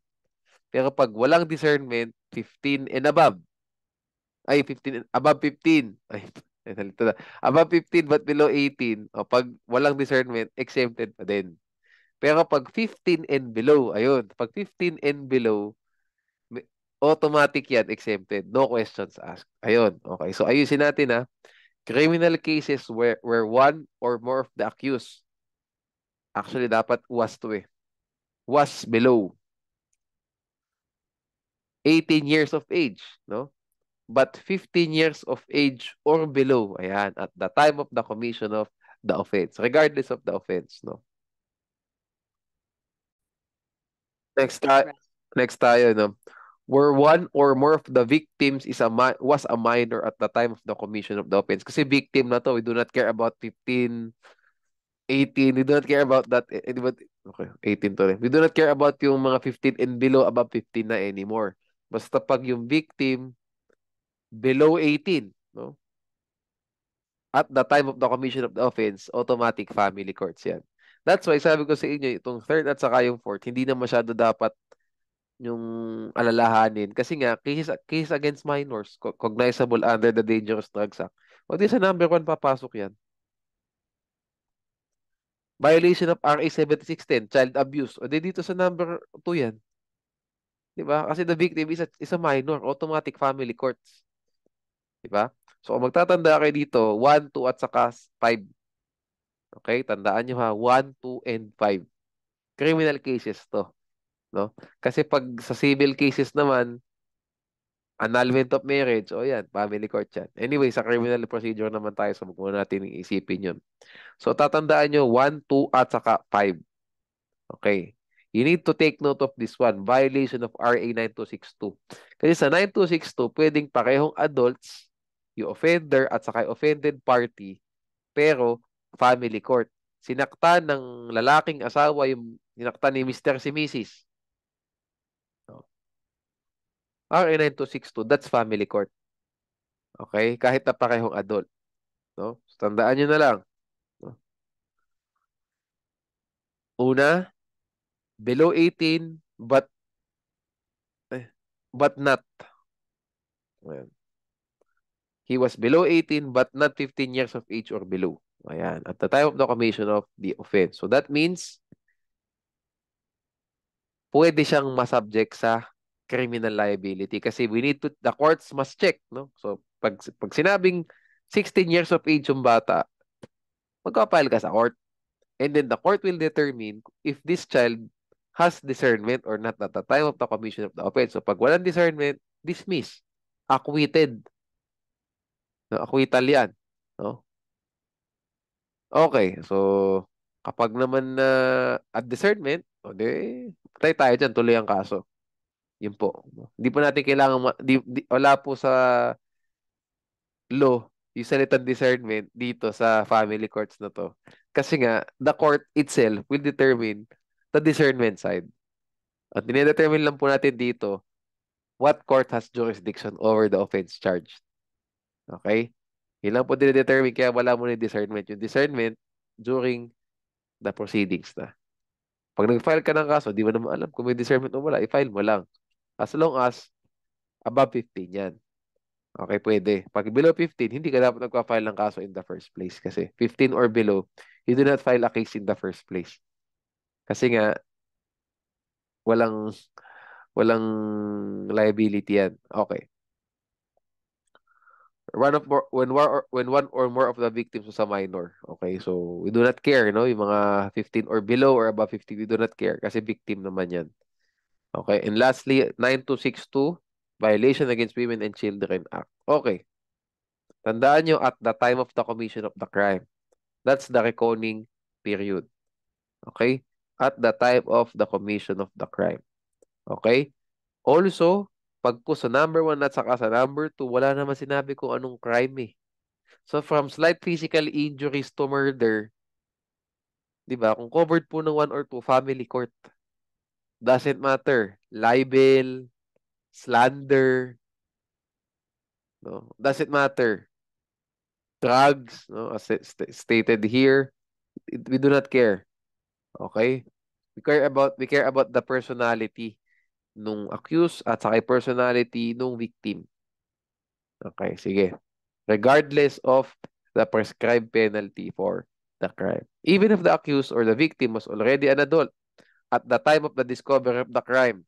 Pero pag walang discernment, 15 and above. Ay, 15, above 15. Ay, nalito na. Above 15 but below 18, o pag walang discernment, exempted pa din. Pero pag 15 and below, ayun, pag 15 and below, automatic yan, exempted. No questions asked. Ayun, okay. So, ayusin natin ha. Criminal cases where one or more of the accused, actually dapat was to eh, was below 18 years of age, no? But 15 years of age or below, ayan, at the time of the commission of the offense, regardless of the offense, no? Next, next tayo, no? Where one or more of the victims was a minor at the time of the commission of the offense. Kasi victim na to, we do not care about 15, 18, we do not care about that. Okay, 18 to rin. We do not care about yung mga 15 and below, above 15 na anymore. Basta pag yung victim, below 18, no? At the time of the commission of the offense, automatic family courts yan. That's why sabi ko sa inyo, itong third at saka yung fourth, hindi na masyado dapat yung alalahanin. Kasi nga, case against minors, cognizable under the Dangerous Drugs Act. O di sa number 1 papasok yan. Violation of RA 7610, child abuse. O di dito sa number 2 yan. Di ba? Kasi the victim is a minor, automatic family courts. Di ba? So kung magtatanda kayo dito, 1, 2 at saka 5. Okay? Tandaan nyo ha, 1, 2, and 5. Criminal cases to. No? Kasi pag sa civil cases naman, annulment of marriage, o yan, family court yan. Anyway, sa criminal procedure naman tayo, so muna natin isipin yun. So, tatandaan nyo, 1, 2, at saka 5. Okay. You need to take note of this one, violation of RA 9262. Kasi sa 9262, pwedeng parehong adults, yung offender at saka yung offended party, pero family court. Sinaktan ng lalaking asawa yung sinaktan ni Mr. si Mrs. No? RA 9262, that's family court. Okay? Kahit na parehong adult. No? So, tandaan nyo na lang. No? Una, below 18, but not. Ayan. He was below 18, but not 15 years of age or below. Ayan. At the time of the commission of the offense. So, that means, pwede siyang masubject sa criminal liability kasi the courts must check, no? So, pag sinabing 16 years of age yung bata, magpapile ka sa court. And then the court will determine if this child has discernment or not at the time of the commission of the offense. So pag walang discernment, dismiss. Acquitted. No, acquittal yan. No? Okay, so kapag naman na at discernment, o di, patay tayo dyan, tuloy ang kaso. Yun po. Hindi po natin kailangan, wala po sa law, yung salitang discernment dito sa family courts na to. Kasi nga, the court itself will determine the discernment side. At dinedetermine lang po natin dito what court has jurisdiction over the offense charged. Okay? Yun lang po dinedetermine, kaya wala mo na yung discernment. Yung discernment during the proceedings na. Pag nag-file ka ng kaso, di mo naman alam kung may discernment o wala, i-file mo lang. As long as above 15 yan. Okay, pwede. Pag below 15, hindi ka dapat nagpa-file ng kaso in the first place. Kasi 15 or below, you do not file a case in the first place. Kasi nga, walang walang liability yan. Okay. When one or more of the victims was a minor. Okay, so we do not care, no? Yung mga 15 or below or above 15, we do not care kasi victim naman yan. Okay, and lastly, 9262, Violation Against Women and Children Act. Okay, tandaan nyo at the time of the commission of the crime. That's the reckoning period. Okay? At the time of the commission of the crime. Okay? Also, pag po sa number 1 at saka sa number 2, wala naman sinabi kung anong crime eh. So from slight physical injuries to murder, 'di ba? Kung covered po ng 1 or 2, family court. Doesn't matter. Libel, slander, no? Doesn't matter. Drugs, no? As stated here, we do not care. Okay? We care about the personality nung accused at saka yung personality nung victim. Okay, sige. Regardless of the prescribed penalty for the crime. Even if the accused or the victim was already an adult at the time of the discovery of the crime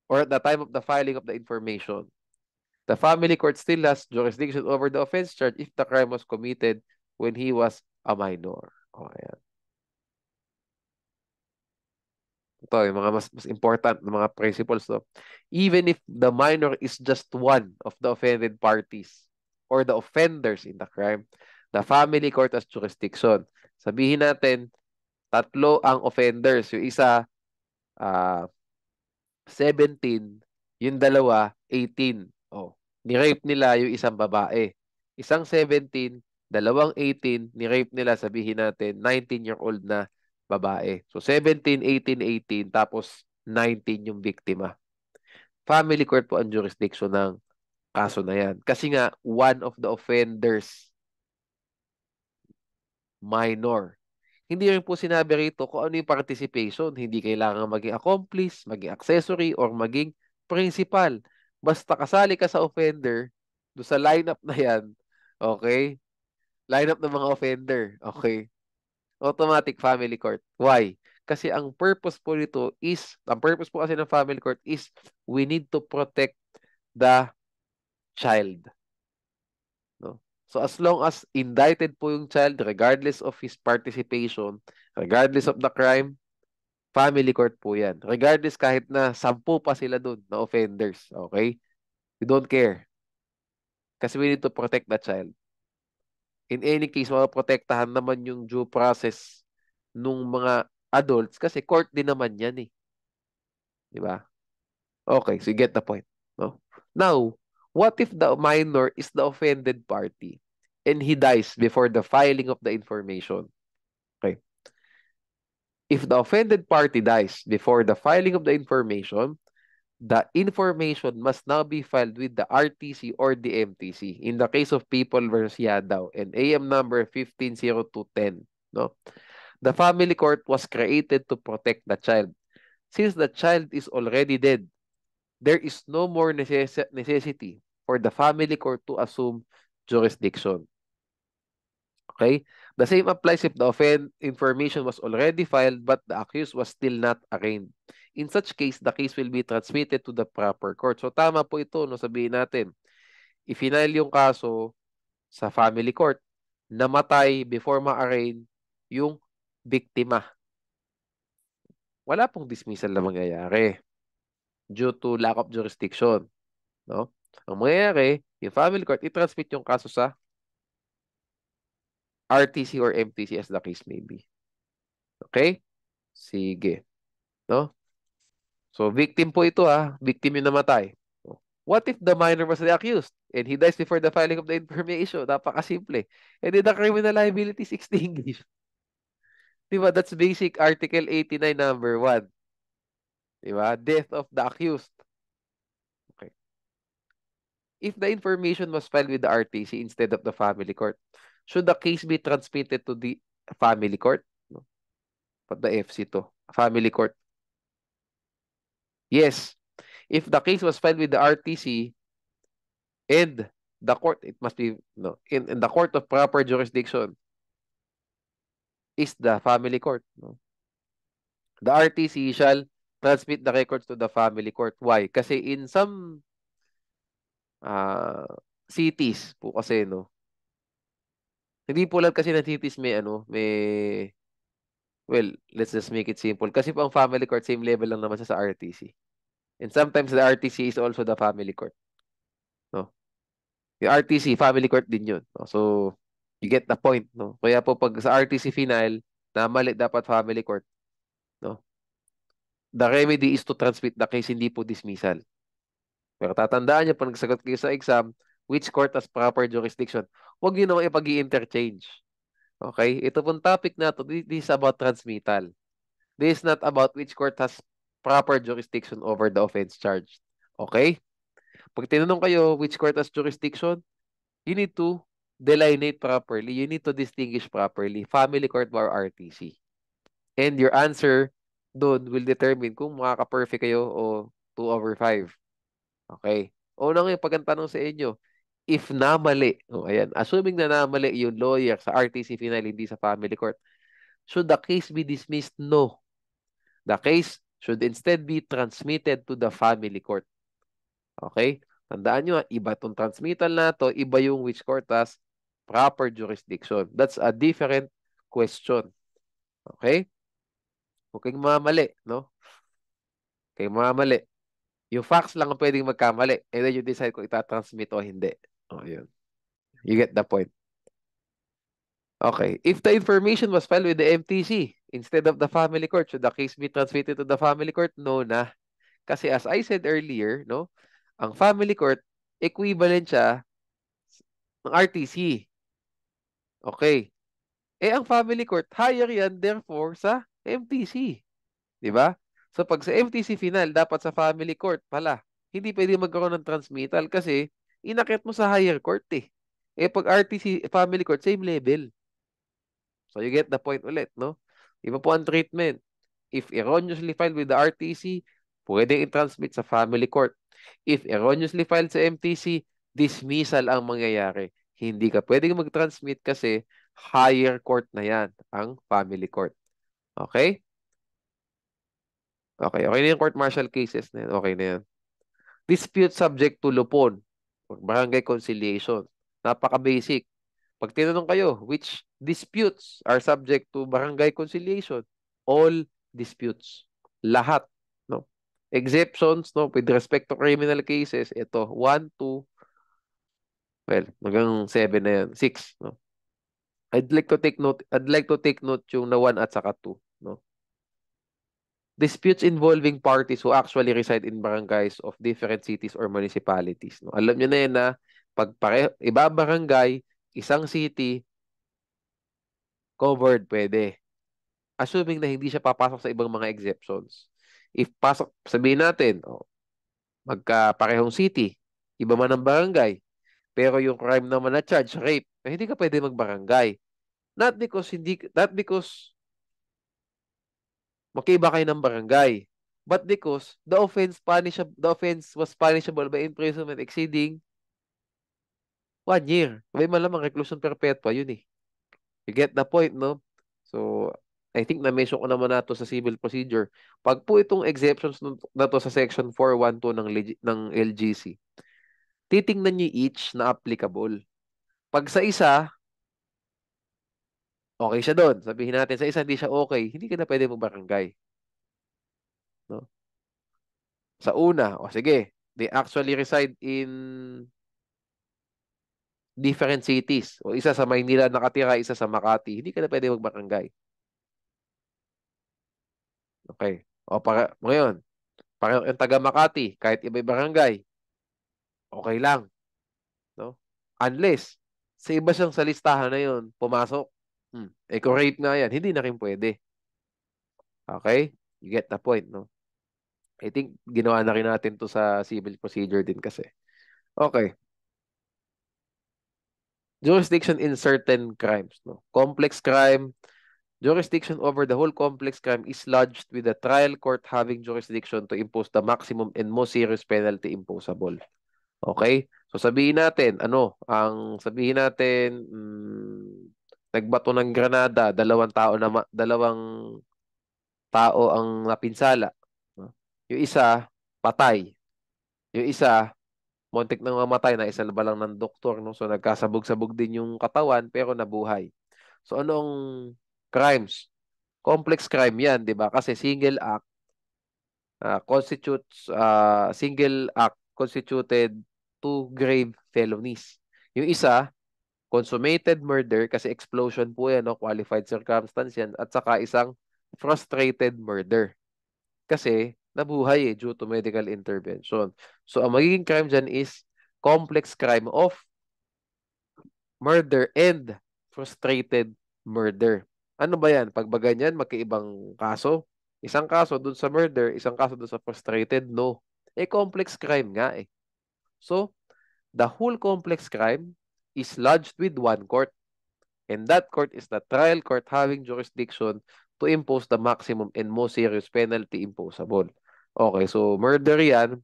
or at the time of the filing of the information, the family court still has jurisdiction over the offense charge if the crime was committed when he was a minor. Okay. Ito, yung mga mas important na mga principles. No? Even if the minor is just one of the offended parties or the offenders in the crime, the family court has jurisdiction. Sabihin natin, tatlo ang offenders. Yung isa, ah 17, yung dalawa, 18. Oh, ni-rape nila yung isang babae. Isang 17, dalawang 18, ni-rape nila, sabihin natin, 19-year-old na babae. So, 17, 18, 18, tapos 19 yung biktima. Family court po ang jurisdiction ng kaso na yan. Kasi nga, one of the offenders, minor. Hindi rin po sinabi rito kung ano yung participation. Hindi kailangan maging accomplice, maging accessory, or maging principal. Basta kasali ka sa offender, do sa lineup na yan, okay? Lineup ng mga offender, okay? Automatic family court. Why? Kasi ang purpose po kasi ng family court is we need to protect the child. No? So as long as indicted po yung child, regardless of his participation, regardless of the crime, family court po yan. Regardless kahit na 10 pa sila dun na offenders. Okay? We don't care. Kasi we need to protect the child. In any case, mapoprotektahan naman yung due process nung mga adults kasi court din naman yan eh. Di ba? Okay, so you get the point. No? Now, what if the minor is the offended party and he dies before the filing of the information? Okay. If the offended party dies before the filing of the information must now be filed with the RTC or the MTC. In the case of People versus Yadaw and AM number 150210, no? The family court was created to protect the child. Since the child is already dead, there is no more necessity for the family court to assume jurisdiction. Okay? The same applies if the offend information was already filed but the accused was still not arraigned. In such case, the case will be transmitted to the proper court. So tama po ito, no, sabihin natin. I-file yung kaso sa family court, namatay before ma-arraign yung biktima. Wala pong dismissal na mangyayari due to lack of jurisdiction. No? Ang mangyayari, yung family court, i-transmit yung kaso sa RTC or MTC as the case may be. Okay? Sige. No? So, victim po ito Victim yung namatay. What if the minor was the accused and he dies before the filing of the information? Napakasimple. And then the criminal liability is extinguished. Diba? That's basic Article 89 number 1. Diba? Death of the accused. Okay. If the information was filed with the RTC instead of the family court, should the case be transmitted to the family court? No. But the FC to. Family court. Yes. If the case was filed with the RTC and the court, it must be no in the court of proper jurisdiction is the family court. No? The RTC shall transmit the records to the family court. Why? Kasi in some uh, cities po kasi no, hindi po lang kasi ng cities well, let's just make it simple. Kasi po ang family court same level lang naman siya sa RTC. And sometimes the RTC is also the family court. No? Yung RTC, family court din yun. No? So, you get the point. No? Kaya po pag sa RTC final, na mali dapat family court. No? The remedy is to transmit the case, hindi po dismissal. Pero tatandaan niyo, pag nagsagot kayo sa exam, which court has proper jurisdiction? Huwag niyo naman ipag-i-interchange. Okay? Ito pong topic na to, this is about transmittal. This is not about which court has proper jurisdiction over the offense charged. Okay? Pag tinanong kayo which court has jurisdiction, you need to delineate properly. You need to distinguish properly. Family court or RTC. And your answer doon will determine kung makaka-perfect kayo o 2/5. Okay. Unang yung pag ang tanong sa inyo, if namali, ayan, assuming na namali yung lawyer sa RTC final, hindi sa family court, should the case be dismissed? No. The case should instead be transmitted to the family court. Okay? Tandaan nyo, iba itong transmittal na to, iba yung which court has proper jurisdiction. That's a different question. Okay? Huwag kayong mamali, no? Kayong mamali. Yung facts lang ang pwedeng magkamali. And then you decide kung itatransmit o hindi. Oh, yun. You get the point. Okay. If the information was filed with the MTC instead of the family court, should the case be transmitted to the family court? No na. Kasi as I said earlier, no, ang family court, equivalent siya ng RTC. Okay. Ang family court, higher yan therefore sa MTC. Di ba? So pag sa MTC final, dapat sa family court pala. Hindi pwede magkaroon ng transmittal kasi inakyat mo sa higher court eh. Pag RTC family court, same level. So you get the point ulit, no? Iba po ang treatment. If erroneously filed with the RTC, pwede i-transmit sa family court. If erroneously filed sa MTC, dismissal ang mangyayari. Hindi ka pwedeng mag-transmit kasi higher court na yan, ang family court. Okay? Okay, okay na yung court martial cases na yan. Okay na yan. Dispute subject to lupon or barangay conciliation. Napaka-basic. Pag tinanong kayo, which disputes are subject to barangay conciliation? All disputes. Lahat. No? Exceptions, no? With respect to criminal cases, ito, 1, 2, well, hanggang 7 na yan. 6, no? I'd like to take note yung na 1 at saka 2, no? Disputes involving parties who actually reside in barangays of different cities or municipalities. No? Alam nyo na yan na pag iba barangay, isang city, covered, pwede. Assuming na hindi siya papasok sa ibang mga exceptions. If pasok, sabihin natin, magkaparehong city, iba man ang barangay, pero yung crime naman na charge, rape, hindi ka pwede magbarangay. Not because magkaiba kayo ng barangay, but because the offense was punishable by imprisonment exceeding 1 year. May malamang reclusion perpetua yun eh. You get the point, no? So, I think na-mention ko naman na to sa civil procedure. Pag po itong exceptions na to sa section 412 ng LGC, titingnan niyo each na applicable. Pag sa isa, okay siya doon. Sabihin natin, sa isa hindi siya okay, hindi ka na pwede magbarangay. No? Sa una, o sige, they actually reside in different cities. O isa sa Maynila nakatira, isa sa Makati. Hindi ka na pwede magbarangay. Okay. O para, ngayon, para yung taga Makati, kahit iba barangay, okay lang. No? Unless, sa iba siyang sa listahan na yun, pumasok. Eco-rape nga yan. Hindi na rin pwede. Okay? You get the point, no? I think, ginawa na rin natin to sa civil procedure din kasi. Okay. Jurisdiction in certain crimes, no? Complex crime, jurisdiction over the whole complex crime is lodged with the trial court having jurisdiction to impose the maximum and most serious penalty imposable. Okay? So sabihin natin, sabihin natin, nagbato ng granada, dalawang tao ang napinsala. No? Yung isa, patay. Yung isa, muntik nang mamatay, na isa ba lang ng doktor, no? So nagkasabog-sabog din yung katawan pero nabuhay. So anong crimes? Complex crime 'yan, 'di ba? Kasi single act constituted two grave felonies. Yung isa, consummated murder kasi explosion po 'yan, no? Qualified circumstance 'yan, at saka isang frustrated murder. Kasi nabuhay due to medical intervention. So ang magiging crime dyan is complex crime of murder and frustrated murder. Ano ba yan? Pag ba ganyan, magkaibang kaso? Isang kaso dun sa murder, isang kaso dun sa frustrated? No. Complex crime nga eh. So, the whole complex crime is lodged with one court. And that court is the trial court having jurisdiction to impose the maximum and most serious penalty imposable. Okay, so murder yan,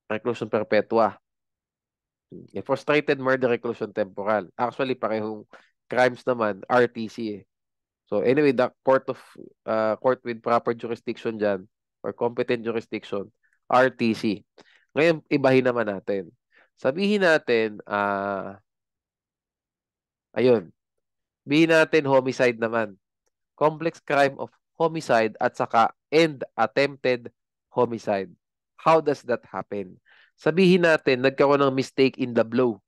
reclusion perpetua. Frustrated murder, reclusion temporal. Actually, parehong crimes naman, RTC eh. So anyway, the court with proper jurisdiction dyan, or competent jurisdiction, RTC. Ngayon, ibahin naman natin. Sabihin natin, ayun, sabihin natin homicide naman. Complex crime of homicide at saka and attempted homicide. How does that happen? Sabihin natin, nagkaroon ng mistake in the blow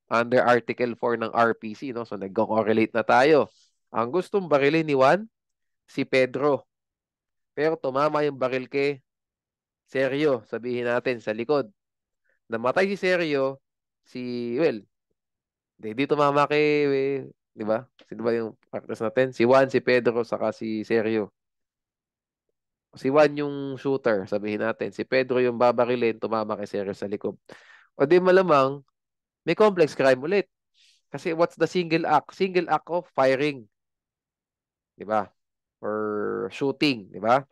under Article 4 ng RPC, no? So nagko-correlate na tayo. Ang gustong barilin ni Juan, si Pedro. Pero tumama yung baril kay Sergio, sabihin natin sa likod. Namatay si Sergio, well, di tumama kay, di ba? Sino ba yung actors natin? Si Juan, si Pedro, saka si Sergio. Si Juan yung shooter, sabihin natin. Si Pedro yung babarilin, tumama kay Sergio sa likod. O di malamang, may complex crime ulit. Kasi what's the single act? Single act of firing. Di ba? Or shooting. Di ba?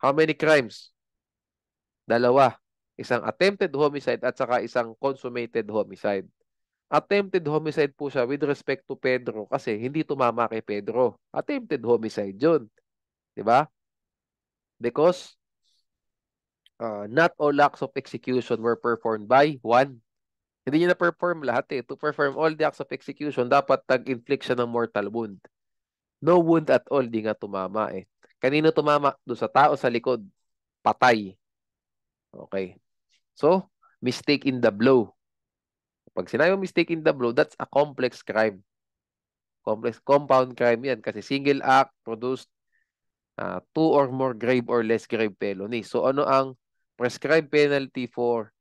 How many crimes? Dalawa. Isang attempted homicide at saka isang consummated homicide. Attempted homicide po siya with respect to Pedro kasi hindi tumama kay Pedro. Attempted homicide yun. Di ba? Because not all acts of execution were performed by one. Hindi niya na-perform lahat eh. To perform all the acts of execution, dapat tag-inflict siya ng mortal wound. No wound at all, di nga tumama eh. Kanino tumama? Doon sa tao sa likod. Patay. Okay. So, mistake in the blow. Pag sinabi mistake in the blow, that's a complex crime. Complex compound crime yan kasi single act produced two or more grave or less grave felony. So, ano ang prescribed penalty for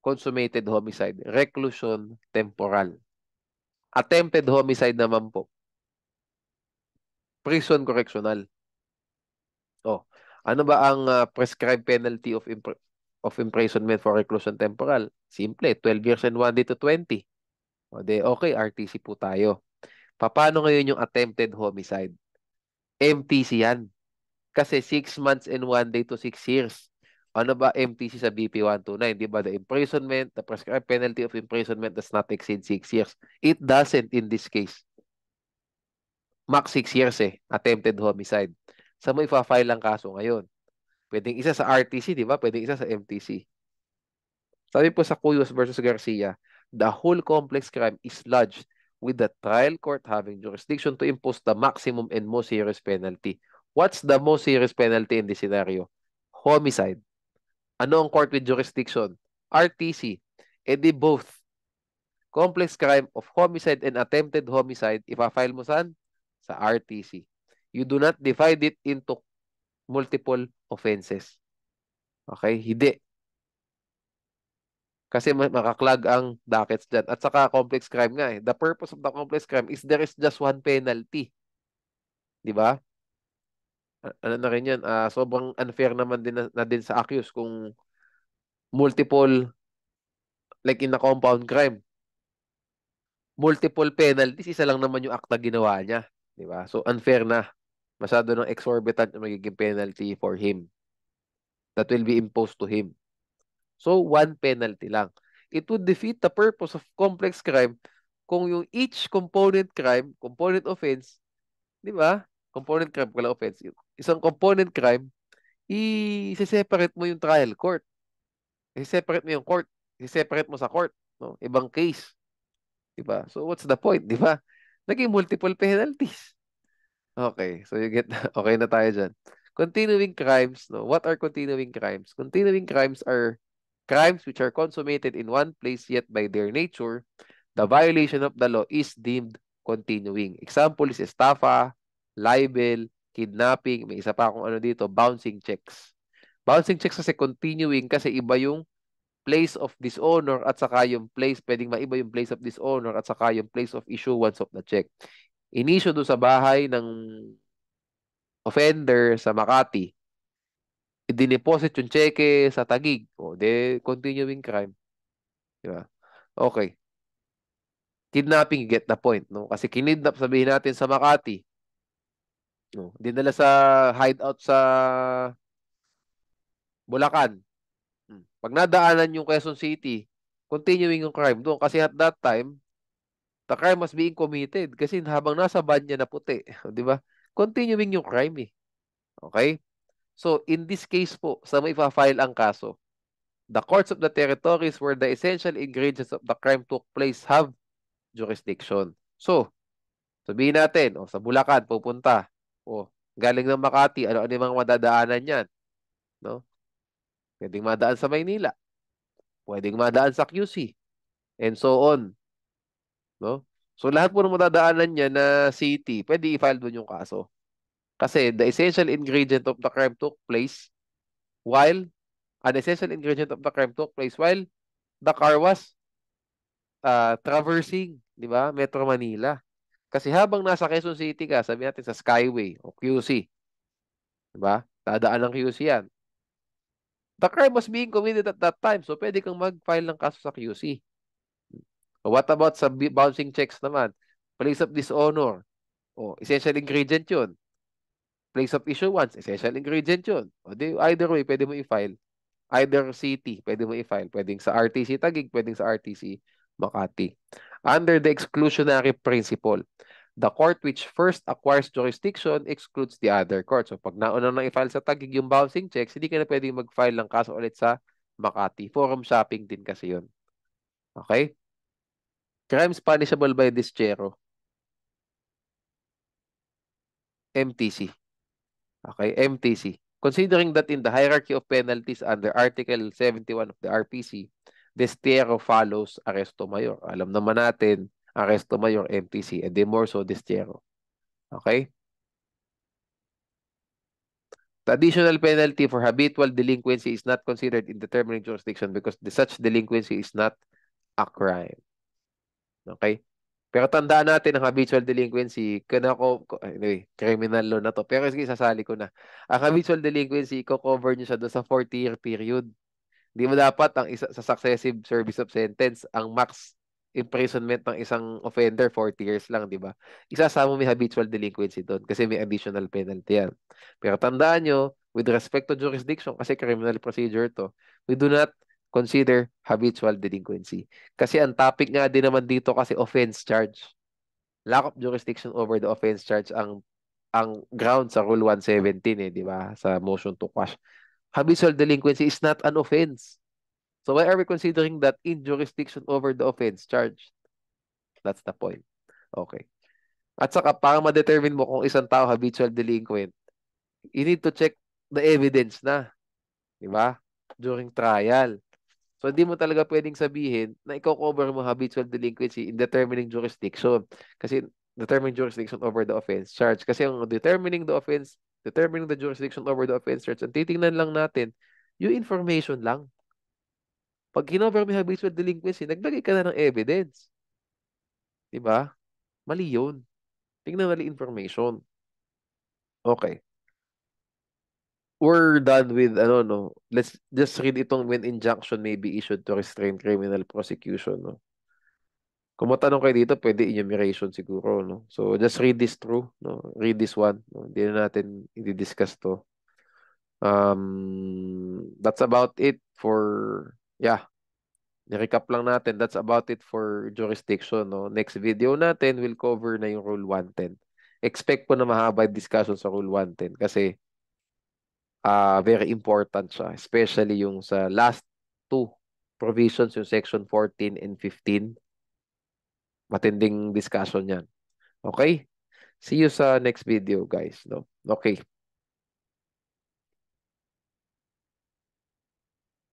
consummated homicide? Reclusion temporal. Attempted homicide naman po, prison correctional. Oh, ano ba ang prescribed penalty of imprisonment for reclusion temporal? Simple, 12 years and 1 day to 20. O de, okay, RTC po tayo. Paano ngayon yung attempted homicide? MTC yan. Kasi 6 months and 1 day to 6 years. Ano ba MTC sa BP 129? Di ba? The prescribed penalty of imprisonment does not exceed 6 years. It doesn't in this case. Max 6 years eh. Attempted homicide. Sa mo ipa-file ang kaso ngayon? Pwedeng isa sa RTC, di ba? Pwedeng isa sa MTC. Sabi po sa Cuyos versus Garcia, the whole complex crime is lodged with the trial court having jurisdiction to impose the maximum and most serious penalty. What's the most serious penalty in this scenario? Homicide. Ano ang court with jurisdiction? RTC. Eh di both complex crime of homicide and attempted homicide, ipa-file mo saan? Sa RTC. You do not divide it into multiple offenses. Okay? Hindi. Kasi makaklag ang dockets dyan. At saka complex crime nga eh. The purpose of the complex crime is there is just one penalty. Di ba? Ano na rin yan? Sobrang unfair naman din na din sa accused kung multiple, like in a compound crime, multiple penalties, isa lang naman yung akta ginawa niya. Di ba? So unfair na. Masyado ng exorbitant yung magiging penalty for him that will be imposed to him. So, one penalty lang. It would defeat the purpose of complex crime kung yung each component crime, component offense, di ba? Component crime, wala offense. Isang component crime, i-separate mo yung trial court. I-separate mo yung court. I-separate mo sa court. No? Ibang case. Di ba? So, what's the point? Di ba? Naging multiple penalties. Okay, so you get okay na tayo dyan. Continuing crimes, no? What are continuing crimes? Continuing crimes are crimes which are consummated in one place yet by their nature, the violation of the law is deemed continuing. Example is estafa, libel, kidnapping, may isa pa akong ano dito, bouncing checks. Bouncing checks kasi continuing kasi iba yung place of dishonor at saka yung place, pwedeng maiba yung place of dishonor at saka yung place of issuance of the check. Inisyo doon sa bahay ng offender sa Makati, i-deposit yung cheque sa Taguig. O, continuing crime. Di ba? Okay. Kidnapping, get the point, no? Kasi kinidnap, sabihin natin sa Makati. No? Dinala sa hideout sa Bulacan. Pag nadaanan yung Quezon City, continuing yung crime doon. Kasi at that time, the crime was being committed. Kasi habang nasa van niya na puti. Di ba? Continuing yung crime eh. Okay? So, in this case po, sa may file ang kaso, the courts of the territories where the essential ingredients of the crime took place have jurisdiction. So, sabihin natin, sa Bulacan, pupunta. Galing ng Makati, ano-ano yung mga madadaanan yan? No? Pwedeng madaan sa Maynila. Pwedeng madaan sa QC. And so on. No? So, lahat po ng madadaanan niya na city, pwede i-file doon yung kaso. Kasi the essential ingredient of the crime took place while an essential ingredient of the crime took place while the car was traversing, di ba? Metro Manila. Kasi habang nasa Quezon City ka, sabi natin sa Skyway o QC, di ba? Dadaan ng QC yan. The crime was being committed at that time, so pwede kang mag-file ng kaso sa QC. What about sa bouncing checks naman? Place of dishonor. Essential ingredient yun. Place of issuance, essential ingredient yun. Either way, pwede mo i-file. Either city, pwede mo i-file. Pwedeng sa RTC Taguig, pwedeng sa RTC Makati. Under the exclusionary principle, the court which first acquires jurisdiction excludes the other court. So pag nauna nang i-file sa Taguig yung bouncing checks, hindi ka na pwedeng mag-file ng kaso ulit sa Makati. Forum shopping din kasi yun. Okay? Crimes punishable by dischero. MTC. Okay, MTC. Considering that in the hierarchy of penalties under Article 71 of the RPC, Destero follows Arresto Mayor. Alam naman natin, Arresto Mayor, MTC, and de more so Destero. Okay? The additional penalty for habitual delinquency is not considered in determining jurisdiction because such delinquency is not a crime. Okay? Pero tandaan natin ang habitual delinquency, anyway, criminal law na to. Pero sige, sasali ko na. Ang habitual delinquency, cover nyo siya doon sa 40-year period. Hindi mo dapat sa successive service of sentence, ang max imprisonment ng isang offender, 40 years lang, di ba? Isasama may habitual delinquency doon kasi may additional penalty yan. Pero tandaan nyo, with respect to jurisdiction, kasi criminal procedure to, we do not consider habitual delinquency. Kasi ang topic nga din naman dito kasi offense charge. Lack of jurisdiction over the offense charge ang ground sa Rule 117 di ba? Sa motion to quash. Habitual delinquency is not an offense. So why are we considering that in jurisdiction over the offense charge? That's the point. Okay. At saka para ma-determine mo kung isang tao habitual delinquent, you need to check the evidence na. Di ba? During trial. So, hindi mo talaga pwedeng sabihin na iko-cover mo habitual delinquency in determining jurisdiction. Kasi determining jurisdiction over the offense charge. Kasi ang determining the jurisdiction over the offense charge, ang titingnan lang natin, yung information lang. Pag kinover mo yung habitual delinquency, naglagay ka na ng evidence. Diba? Mali yun. Tingnan mali information. Okay. We're done with ano no. Let's just read itong when injunction may be issued to restrain criminal prosecution no. Kung matanong kayo dito, pwede enumeration siguro no. So just read this through no. Read this one no. Hindi na natin i-discuss to. That's about it for yeah. Ni-recap lang natin. That's about it for jurisdiction no. Next video natin will cover na yung Rule 110. Expect po na mahaba yung discussion sa Rule 110 kasi very important siya, especially yung sa last two provisions, yung section 14 and 15. Matinding discussion yan. Okay? See you sa next video, guys. No? Okay.